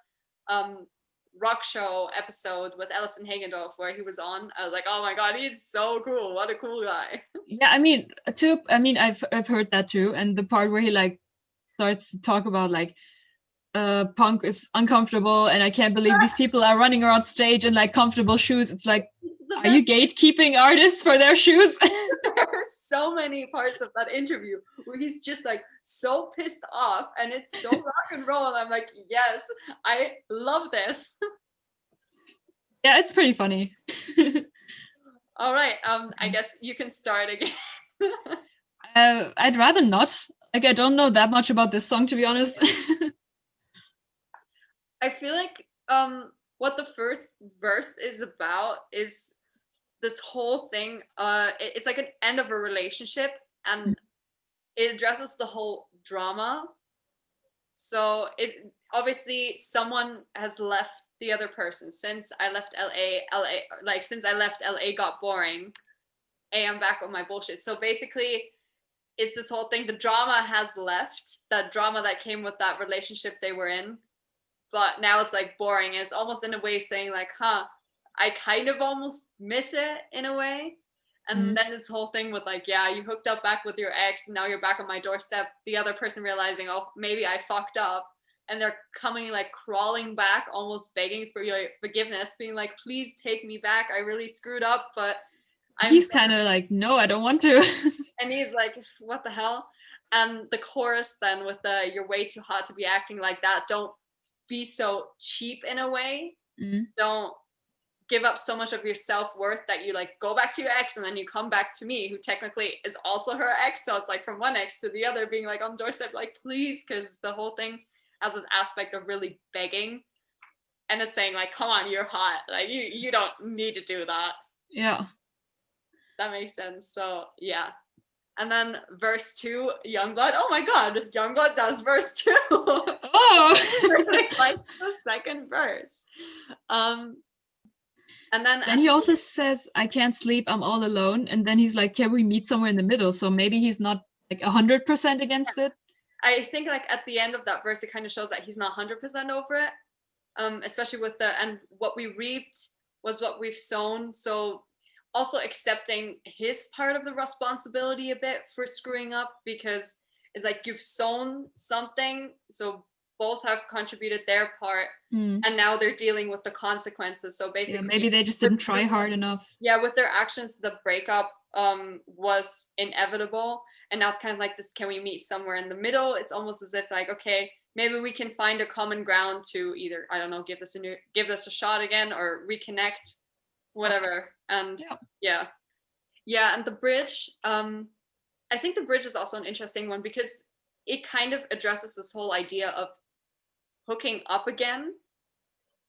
rock show episode with Ellison Hagendorf where he was on. I was like, oh my god, he's so cool. What a cool guy. Yeah, I mean, I've heard that too. And the part where he like starts to talk about like punk is uncomfortable and I can't believe these people are running around stage in like comfortable shoes. It's like, are you gatekeeping artists for their shoes? There are so many parts of that interview where he's just like so pissed off and it's so rock and roll. And I'm like, yes, I love this. Yeah, it's pretty funny. All right. I guess you can start again. I'd rather not. Like, I don't know that much about this song, to be honest. I feel like what the first verse is about is this whole thing. It's like an end of a relationship, and it addresses the whole drama. So it obviously someone has left the other person. Since I left LA got boring. Hey, I'm back on my bullshit. So basically, it's this whole thing. The drama has left. That drama that came with that relationship they were in. but now it's like boring. And it's almost in a way saying like, I kind of almost miss it in a way. And then this whole thing with like, yeah, you hooked up back with your ex, and now you're back on my doorstep. The other person realizing, oh, maybe I fucked up. And they're coming, like crawling back, almost begging for your forgiveness, being like, please take me back. I really screwed up, but he's kind of like, no, I don't want to. And he's like, what the hell? And the chorus then with the, you're way too hot to be acting like that. Don't be so cheap in a way. Don't give up so much of your self-worth that you like go back to your ex and then you come back to me, who technically is also her ex. So it's like from one ex to the other, being like on the doorstep, like, please, because the whole thing has this aspect of really begging. And it's saying like, come on, you're hot. Like you don't need to do that. Yeah. That makes sense. So yeah. And then verse 2, Yungblud. Oh my god, Yungblud does verse 2. Oh. Like the second verse. And then he also says, I can't sleep, I'm all alone. And then he's like, can we meet somewhere in the middle? So maybe he's not like 100% against it. I think like at the end of that verse, it kind of shows that he's not 100% over it. Especially with and what we reaped was what we've sown. So also accepting his part of the responsibility a bit for screwing up, because it's like you've sown something, so both have contributed their part, and now they're dealing with the consequences. So basically, maybe they just didn't try hard enough. Yeah, with their actions, the breakup was inevitable, and now it's kind of like this: can we meet somewhere in the middle? It's almost as if like, okay, maybe we can find a common ground to either, I don't know, give this a shot again, or reconnect, whatever. And yeah, and the bridge, I think the bridge is also an interesting one, because it kind of addresses this whole idea of hooking up again.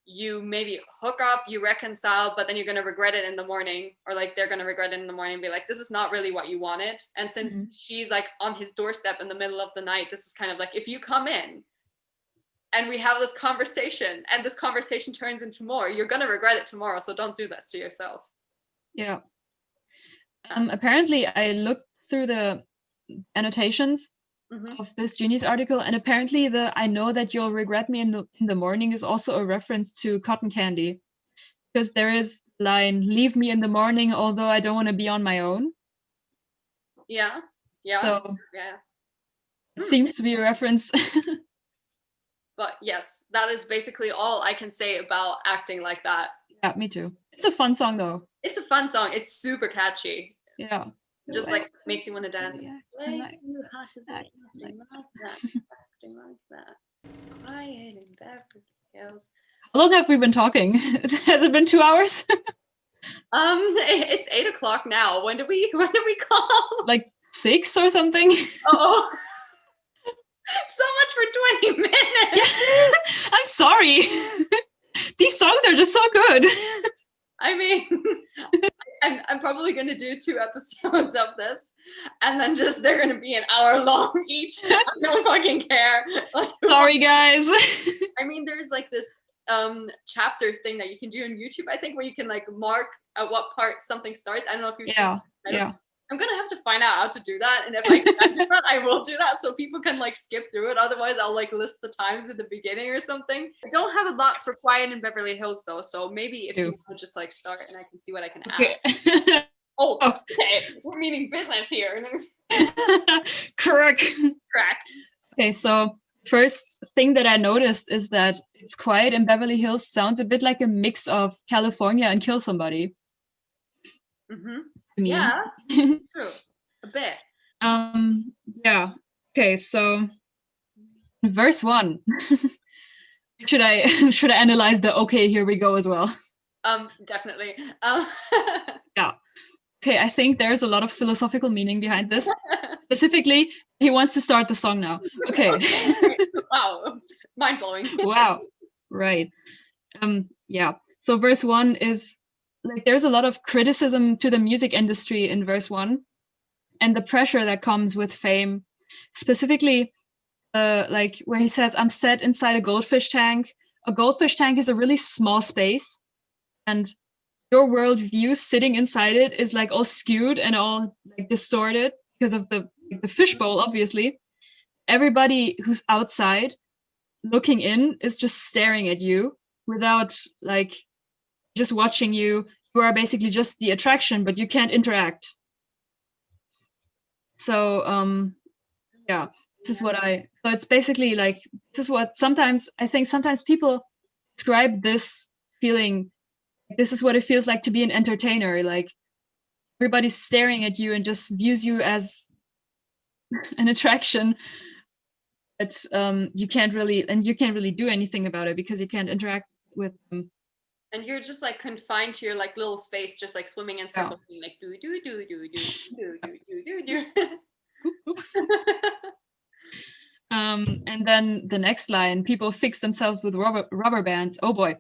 You maybe hook up, you reconcile, but then you're going to regret it in the morning, or like they're going to regret it in the morning and be like, this is not really what you wanted. And since she's like on his doorstep in the middle of the night, this is kind of like, if you come in and we have this conversation and this conversation turns into more, you're going to regret it tomorrow. So don't do this to yourself. Yeah. Apparently I looked through the annotations of this Genius article, and apparently the I know that you'll regret me in the morning is also a reference to cotton candy, because there is a line, leave me in the morning, although I don't want to be on my own. Yeah. So it seems to be a reference. But yes, that is basically all I can say about acting like that. Yeah, me too. It's a fun song though. It's a fun song. It's super catchy. Yeah. Just like makes you want to dance. Yeah. Way too hot to be acting like that. Acting like that. It's quiet in Beverly Hills. How long have we been talking? Has it been 2 hours? It's 8 o'clock now. When do we call? Like 6 or something? Oh. So much for 20 minutes. Yeah. I'm sorry. These songs are just so good. I mean, I'm probably going to do 2 episodes of this, and then just they're going to be an hour long each. I don't fucking care. Like, sorry, guys. I mean, there's like this chapter thing that you can do on YouTube, I think, where you can like mark at what part something starts. I don't know if you've seen that. I'm gonna have to find out how to do that, and if I can do that, I will do that, so people can like skip through it. Otherwise, I'll like list the times at the beginning or something. I don't have a lot for Quiet in Beverly Hills though, so maybe if you could just like start, and I can see what I can add. Oh, okay, we're meaning business here. Crack. Okay, so first thing that I noticed is that It's Quiet in Beverly Hills sounds a bit like a mix of California and Kill Somebody. Yeah, true. A bit. Yeah. Okay, so verse 1. should I analyze the okay, here we go as well? Definitely. Yeah. Okay, I think there's a lot of philosophical meaning behind this. Specifically, he wants to start the song now. Okay. Wow. Mind blowing. Wow. Right. Yeah. So verse 1 is like, there's a lot of criticism to the music industry in verse 1, and the pressure that comes with fame. Specifically, like where he says, I'm set inside a goldfish tank. A goldfish tank is a really small space, and your worldview sitting inside it is like all skewed and all like distorted because of the fishbowl, obviously. Everybody who's outside looking in is just staring at you without like just watching you. You are basically just the attraction, but you can't interact. So yeah, this is what so it's basically like, this is what I think sometimes people describe this feeling. This is what it feels like to be an entertainer. Like everybody's staring at you and just views you as an attraction, but you can't really do anything about it because you can't interact with them. And you're just like confined to your like little space, just like swimming in circles, being like do do do do do do do do do do. And then the next line, people fix themselves with rubber bands. Oh boy,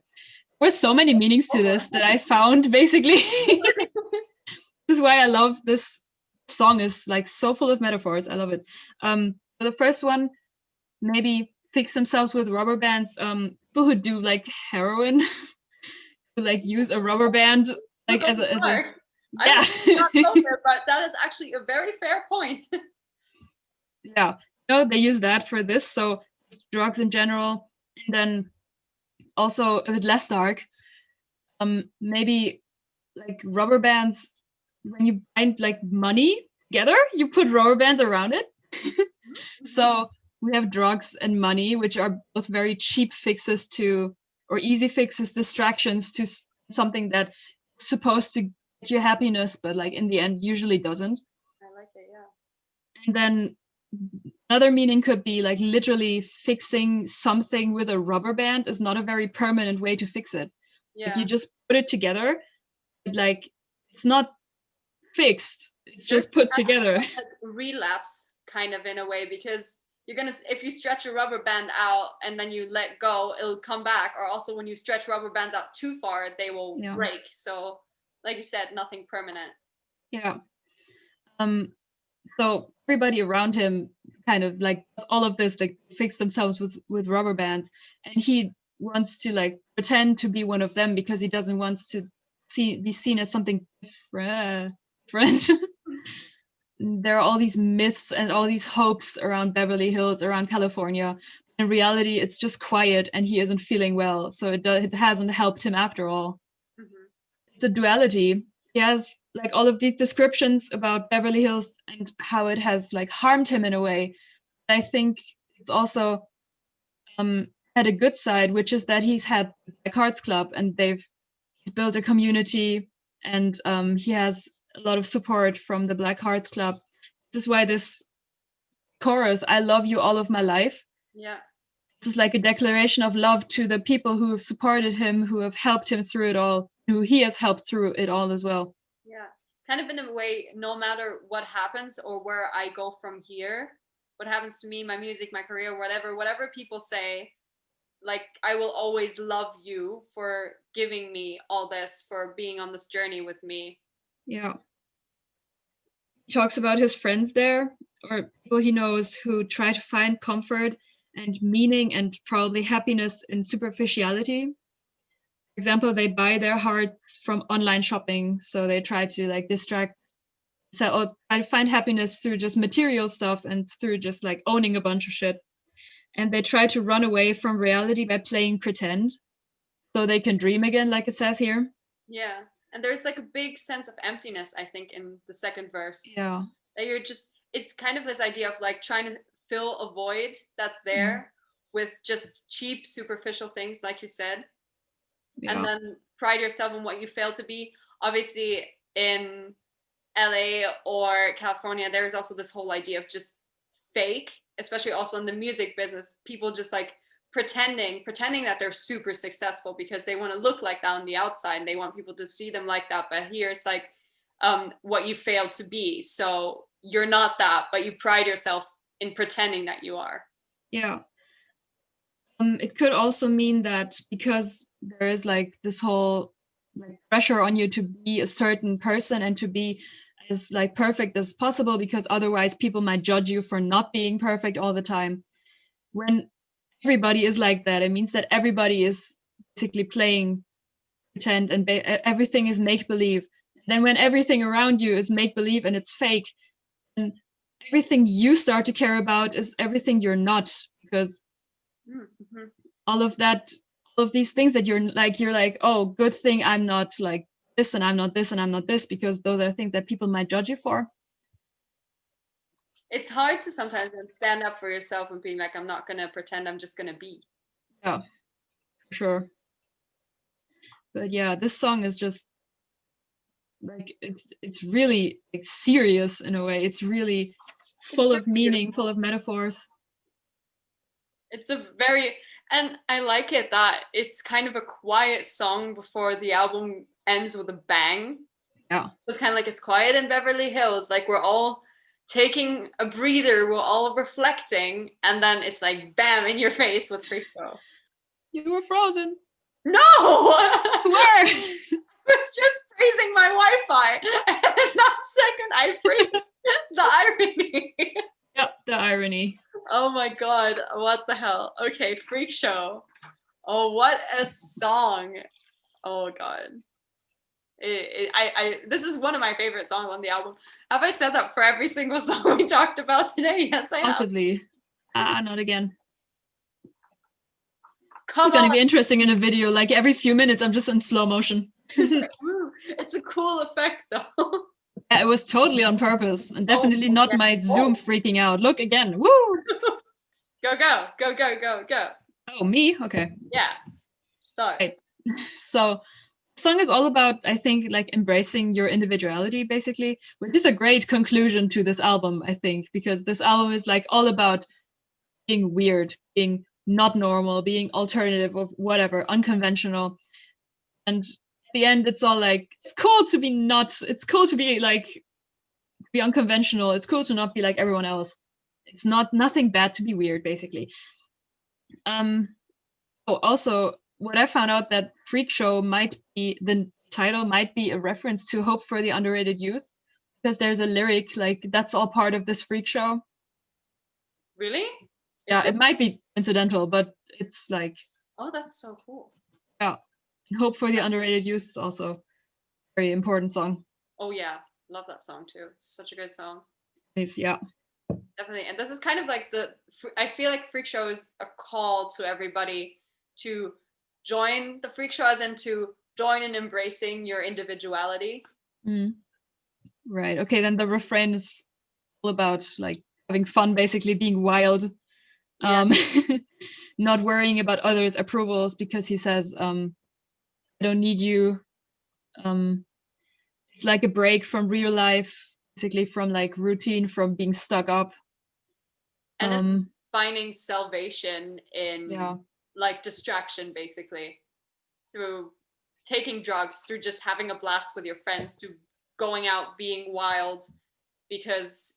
there's so many meanings to this that I found basically. This is why I love this song, is like so full of metaphors. I love it. The first one, maybe fix themselves with rubber bands. People who do like heroin, who like use a rubber band like as a yeah. I not know there, but that is actually a very fair point. Yeah, no, they use that for this. So drugs in general, and then also a bit less dark. Maybe like rubber bands. When you bind like money together, you put rubber bands around it. So we have drugs and money, which are both very cheap fixes to, or easy fixes, distractions to something that's supposed to get you happiness, but like in the end usually doesn't. I like it, yeah. And then another meaning could be like literally fixing something with a rubber band is not a very permanent way to fix it. Yeah. Like you just put it together, like it's not fixed, it's just put together. Like relapse kind of in a way, because you're gonna, if you stretch a rubber band out and then you let go, it'll come back. Or also when you stretch rubber bands out too far, they will break. So like you said, nothing permanent. Yeah. So everybody around him kind of like does all of this, like fix themselves with rubber bands, and he wants to like pretend to be one of them because he doesn't want to be seen as something different. There are all these myths and all these hopes around Beverly Hills, around California. In reality, it's just quiet and he isn't feeling well. So it hasn't helped him after all. Mm-hmm. It's a duality. He has like all of these descriptions about Beverly Hills and how it has like harmed him in a way. I think it's also had a good side, which is that he's had a cards club and he's built a community, and he has a lot of support from the Black Hearts Club. This is why this chorus, I love you all of my life. Yeah. This is like a declaration of love to the people who have supported him, who have helped him through it all, who he has helped through it all as well. Yeah. Kind of in a way, no matter what happens or where I go from here, what happens to me, my music, my career, whatever people say, like I will always love you for giving me all this, for being on this journey with me. Yeah. He talks about his friends there, or people he knows, who try to find comfort and meaning and probably happiness in superficiality. For example, they buy their hearts from online shopping, so they try to like try to find happiness through just material stuff and through just like owning a bunch of shit. And they try to run away from reality by playing pretend, so they can dream again, like it says here. Yeah. And there's like a big sense of emptiness, I think, in the second verse. Yeah. That you're just, it's kind of this idea of like trying to fill a void that's there with just cheap, superficial things, like you said. Yeah. And then pride yourself in what you fail to be. Obviously, in LA or California, there's also this whole idea of just fake, especially also in the music business. People just like pretending that they're super successful because they want to look like that on the outside and they want people to see them like that. But here it's like what you failed to be. So you're not that, but you pride yourself in pretending that you are. Yeah. It could also mean that because there is like this whole like pressure on you to be a certain person and to be as like perfect as possible, because otherwise people might judge you for not being perfect all the time. When everybody is like that, it means that everybody is basically playing pretend and everything is make-believe. Then when everything around you is make-believe and it's fake, and everything you start to care about is everything you're not, because Mm-hmm. All of that, all of these things that you're like, oh, good thing I'm not like this and I'm not this and I'm not this, because those are things that people might judge you for. It's hard to sometimes stand up for yourself and being like, I'm not gonna pretend, I'm just gonna be. Yeah, for sure. But yeah, this song is just like it's really like serious in a way. It's really full of meaning, full of metaphors. It's a very, and I like it that it's kind of a quiet song before the album ends with a bang. Yeah. It's kind of like it's quiet in Beverly Hills, like we're all taking a breather, we're all reflecting, and then it's like bam in your face with Freak Show. You were frozen. No! You were. I was just praising my Wi-Fi, and that second I freaked. The irony. Yep, the irony. Oh my god, what the hell? Okay, Freak Show. Oh, what a song. Oh god. This is one of my favorite songs on the album. Have I said that for every single song we talked about today? Yes, I have. Possibly. Not again. Come It's gonna on. be interesting in a video. Like every few minutes, I'm just in slow motion. It's a cool effect though. Yeah, it was totally on purpose, and definitely not my Zoom freaking out. Look again. Woo! Go, go, go, go, go, go. Oh, me? Okay. Yeah. Start. Right. So the song is all about, I think, like embracing your individuality, basically, which is a great conclusion to this album, I think, because this album is like all about being weird, being not normal, being alternative or whatever, unconventional. And at the end, it's all like, it's cool to be like, be unconventional. It's cool to not be like everyone else. It's nothing bad to be weird, basically. Also, what I found out that Freak Show the title might be a reference to Hope for the Underrated Youth, because there's a lyric like that's all part of this Freak Show. Really? Yeah, it might be incidental, but it's like. Oh, that's so cool. Yeah, and Hope for the Underrated Youth is also a very important song. Oh yeah, love that song too. It's such a good song. Yeah. Definitely, and this is kind of like I feel like Freak Show is a call to everybody to join the Freak Show, as in to join in embracing your individuality. Right. Okay, then the refrain is all about like having fun, basically being wild. Yeah. Not worrying about others' approvals, because he says, I don't need you. It's like a break from real life, basically from like routine, from being stuck up. And finding salvation in like distraction, basically, through taking drugs, through just having a blast with your friends, through going out being wild, because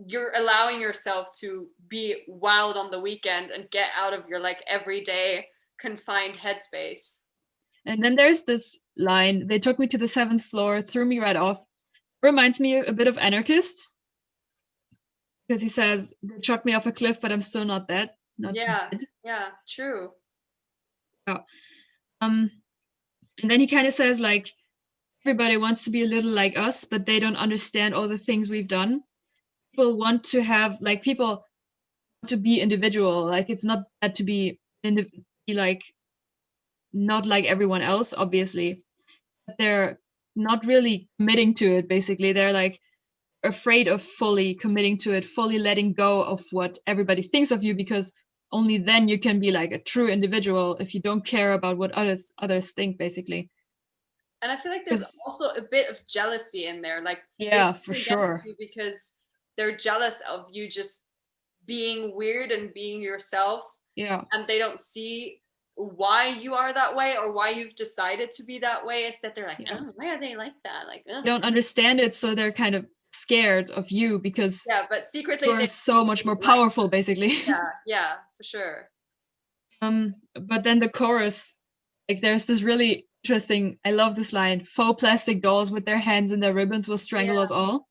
you're allowing yourself to be wild on the weekend and get out of your like everyday confined headspace. And then there's this line, they took me to the 7th floor, threw me right off. Reminds me a bit of Anarchist, because he says, they chucked me off a cliff, but I'm still not dead. Dead. Yeah, true. Yeah. And then he kind of says, like, everybody wants to be a little like us, but they don't understand all the things we've done. People want to be individual. Like, it's not bad to be like not like everyone else, obviously, but they're not really committing to it. Basically, they're like afraid of fully committing to it, fully letting go of what everybody thinks of you, because only then you can be like a true individual, if you don't care about what others think, basically. And I feel like there's also a bit of jealousy in there, like, yeah, for sure, because they're jealous of you just being weird and being yourself. Yeah. And they don't see why you are that way or why you've decided to be that way. It's that they're like, oh, why are they like that? Like, they don't understand it, so they're kind of scared of you, because but secretly you're so much more powerful, basically. Yeah, for sure. But then the chorus, like, there's this really interesting, I love this line, faux plastic dolls with their hands in their ribbons will strangle us all.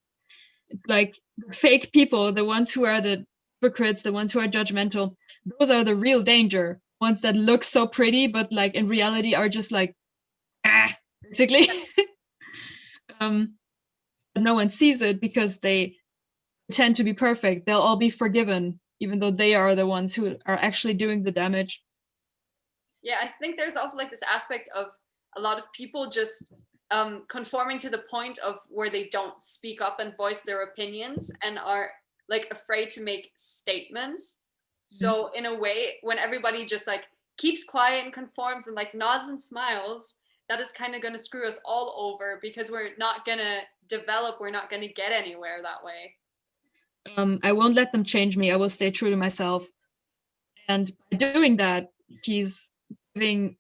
Like, fake people, the ones who are the hypocrites, the ones who are judgmental, those are the real danger. Ones that look so pretty, but like in reality are just like, basically. But no one sees it because they pretend to be perfect. They'll all be forgiven, even though they are the ones who are actually doing the damage. Yeah, I think there's also like this aspect of a lot of people just conforming to the point of where they don't speak up and voice their opinions and are like afraid to make statements. So in a way, when everybody just like keeps quiet and conforms and like nods and smiles, that is kind of going to screw us all over because we're not going to develop, we're not going to get anywhere that way. I won't let them change me. I will stay true to myself. And by doing that, he's giving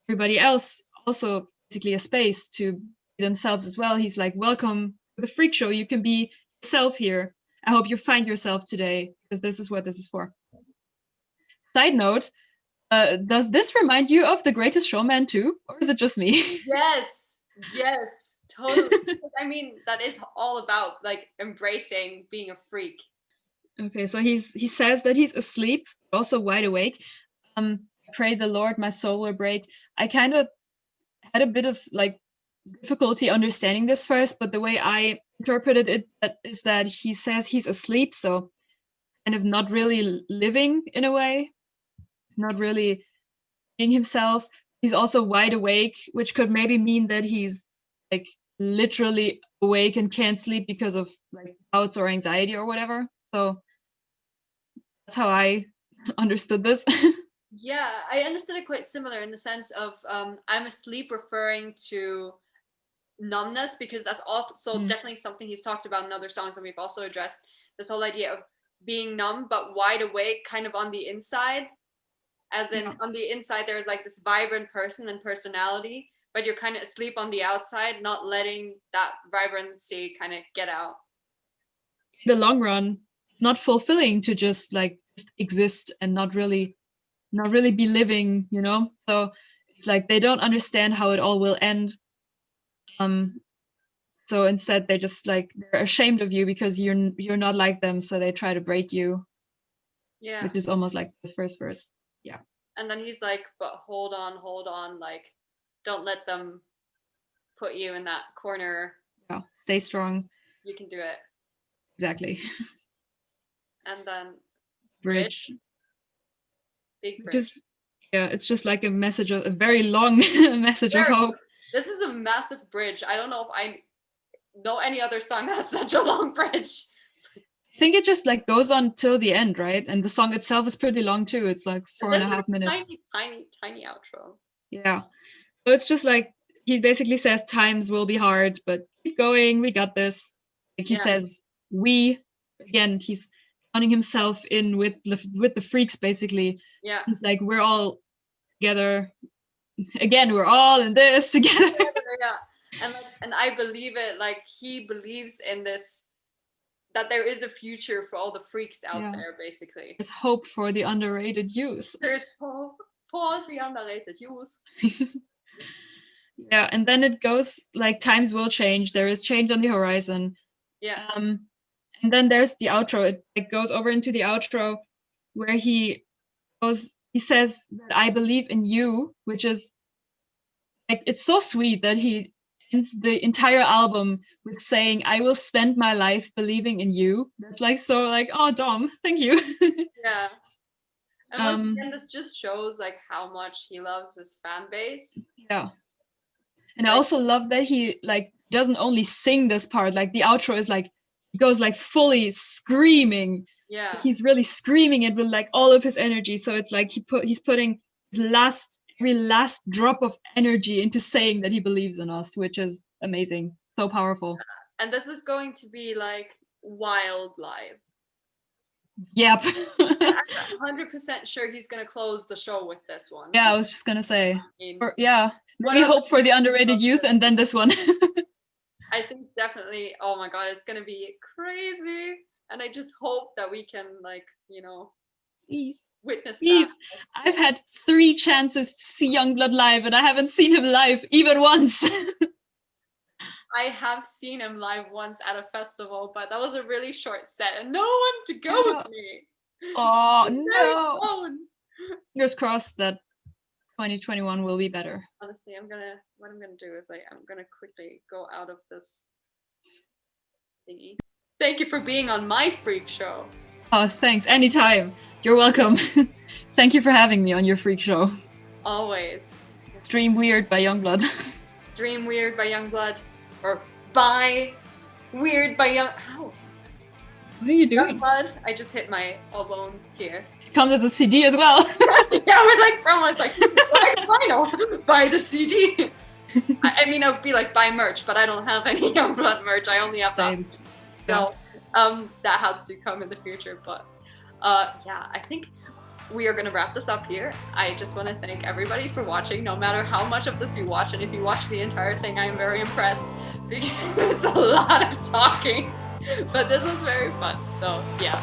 everybody else also basically a space to be themselves as well. He's like, welcome to the freak show. You can be yourself here. I hope you find yourself today, because this is what this is for. Side note, does this remind you of The Greatest Showman too? Or is it just me? Yes, totally. I mean, that is all about like embracing being a freak. Okay, so he says that he's asleep, also wide awake. I pray the Lord my soul will break. I kind of had a bit of like difficulty understanding this first, but the way I interpreted it is that he says he's asleep, so kind of not really living in a way, not really being himself. He's also wide awake, which could maybe mean that he's like literally awake and can't sleep because of like doubts or anxiety or whatever. So that's how I understood this. Yeah, I understood it quite similar in the sense of I'm asleep referring to numbness, because that's also definitely something he's talked about in other songs, and we've also addressed this whole idea of being numb but wide awake kind of on the inside, as in on the inside there's like this vibrant person and personality, but you're kind of asleep on the outside, not letting that vibrancy kind of get out. In the long run, it's not fulfilling to just exist and not really be living, you know? So it's like they don't understand how it all will end. So instead they just like they're ashamed of you because you're not like them, so they try to break you. Yeah. Which is almost like the first verse. Yeah. And then he's like, but hold on, like don't let them put you in that corner. Yeah. Stay strong. You can do it. Exactly. And then Bridge. Big bridge. Just yeah, it's just like a message of a very long message of hope. This is a massive bridge. I don't know if I know any other song that has such a long bridge. I think it just like goes on till the end, right? And the song itself is pretty long too. It's like 4.5 minutes. Tiny outro. Yeah. So it's just like he basically says times will be hard, but keep going, we got this. Like he says we, again, he's counting himself in with the freaks basically. Yeah. He's like, we're all together. Again, we're all in this together. Yeah. And I believe it, like he believes in this, that there is a future for all the freaks out there, basically. There's hope for the underrated youth. There's hope for the underrated youth. Yeah, and then it goes like times will change. There is change on the horizon. Yeah. And then there's the outro. It goes over into the outro where he says that I believe in you, which is like it's so sweet that he ends the entire album with saying I will spend my life believing in you. That's like so like, oh Dom, thank you. Yeah. And once again, this just shows like how much he loves his fan base. Yeah. And I also love that he like doesn't only sing this part, like the outro is like he goes like fully screaming. Yeah. He's really screaming it with like all of his energy. So it's like he's putting his every last drop of energy into saying that he believes in us, which is amazing. So powerful. And this is going to be like wild live. Yep. I'm 100% sure he's gonna close the show with this one. Yeah, I was just gonna say. We What hope for the underrated youth and then this one. I think definitely, oh my god, it's gonna be crazy. And I just hope that we can like, you know, witness that. I've had 3 chances to see Yungblud live and I haven't seen him live even once. I have seen him live once at a festival, but that was a really short set and no one to go with me. Oh no! Fingers crossed that 2021 will be better. Honestly, what I'm gonna do is I'm gonna quickly go out of this thingy. Thank you for being on my freak show. Oh, thanks. Anytime. You're welcome. Thank you for having me on your freak show. Always. Stream Weird by Yungblud. Stream Weird by Yungblud. Or Buy Weird by How? What are you doing? Yungblud. I just hit my elbow here. It comes as a CD as well. Yeah, we're like promos, like, buy vinyl, buy the CD. I mean, it would be like buy merch, but I don't have any Yungblud merch. I only have that. Same. So that has to come in the future. But yeah, I think we are going to wrap this up here. I just want to thank everybody for watching, no matter how much of this you watch. And if you watch the entire thing, I am very impressed because it's a lot of talking. But this was very fun. So yeah.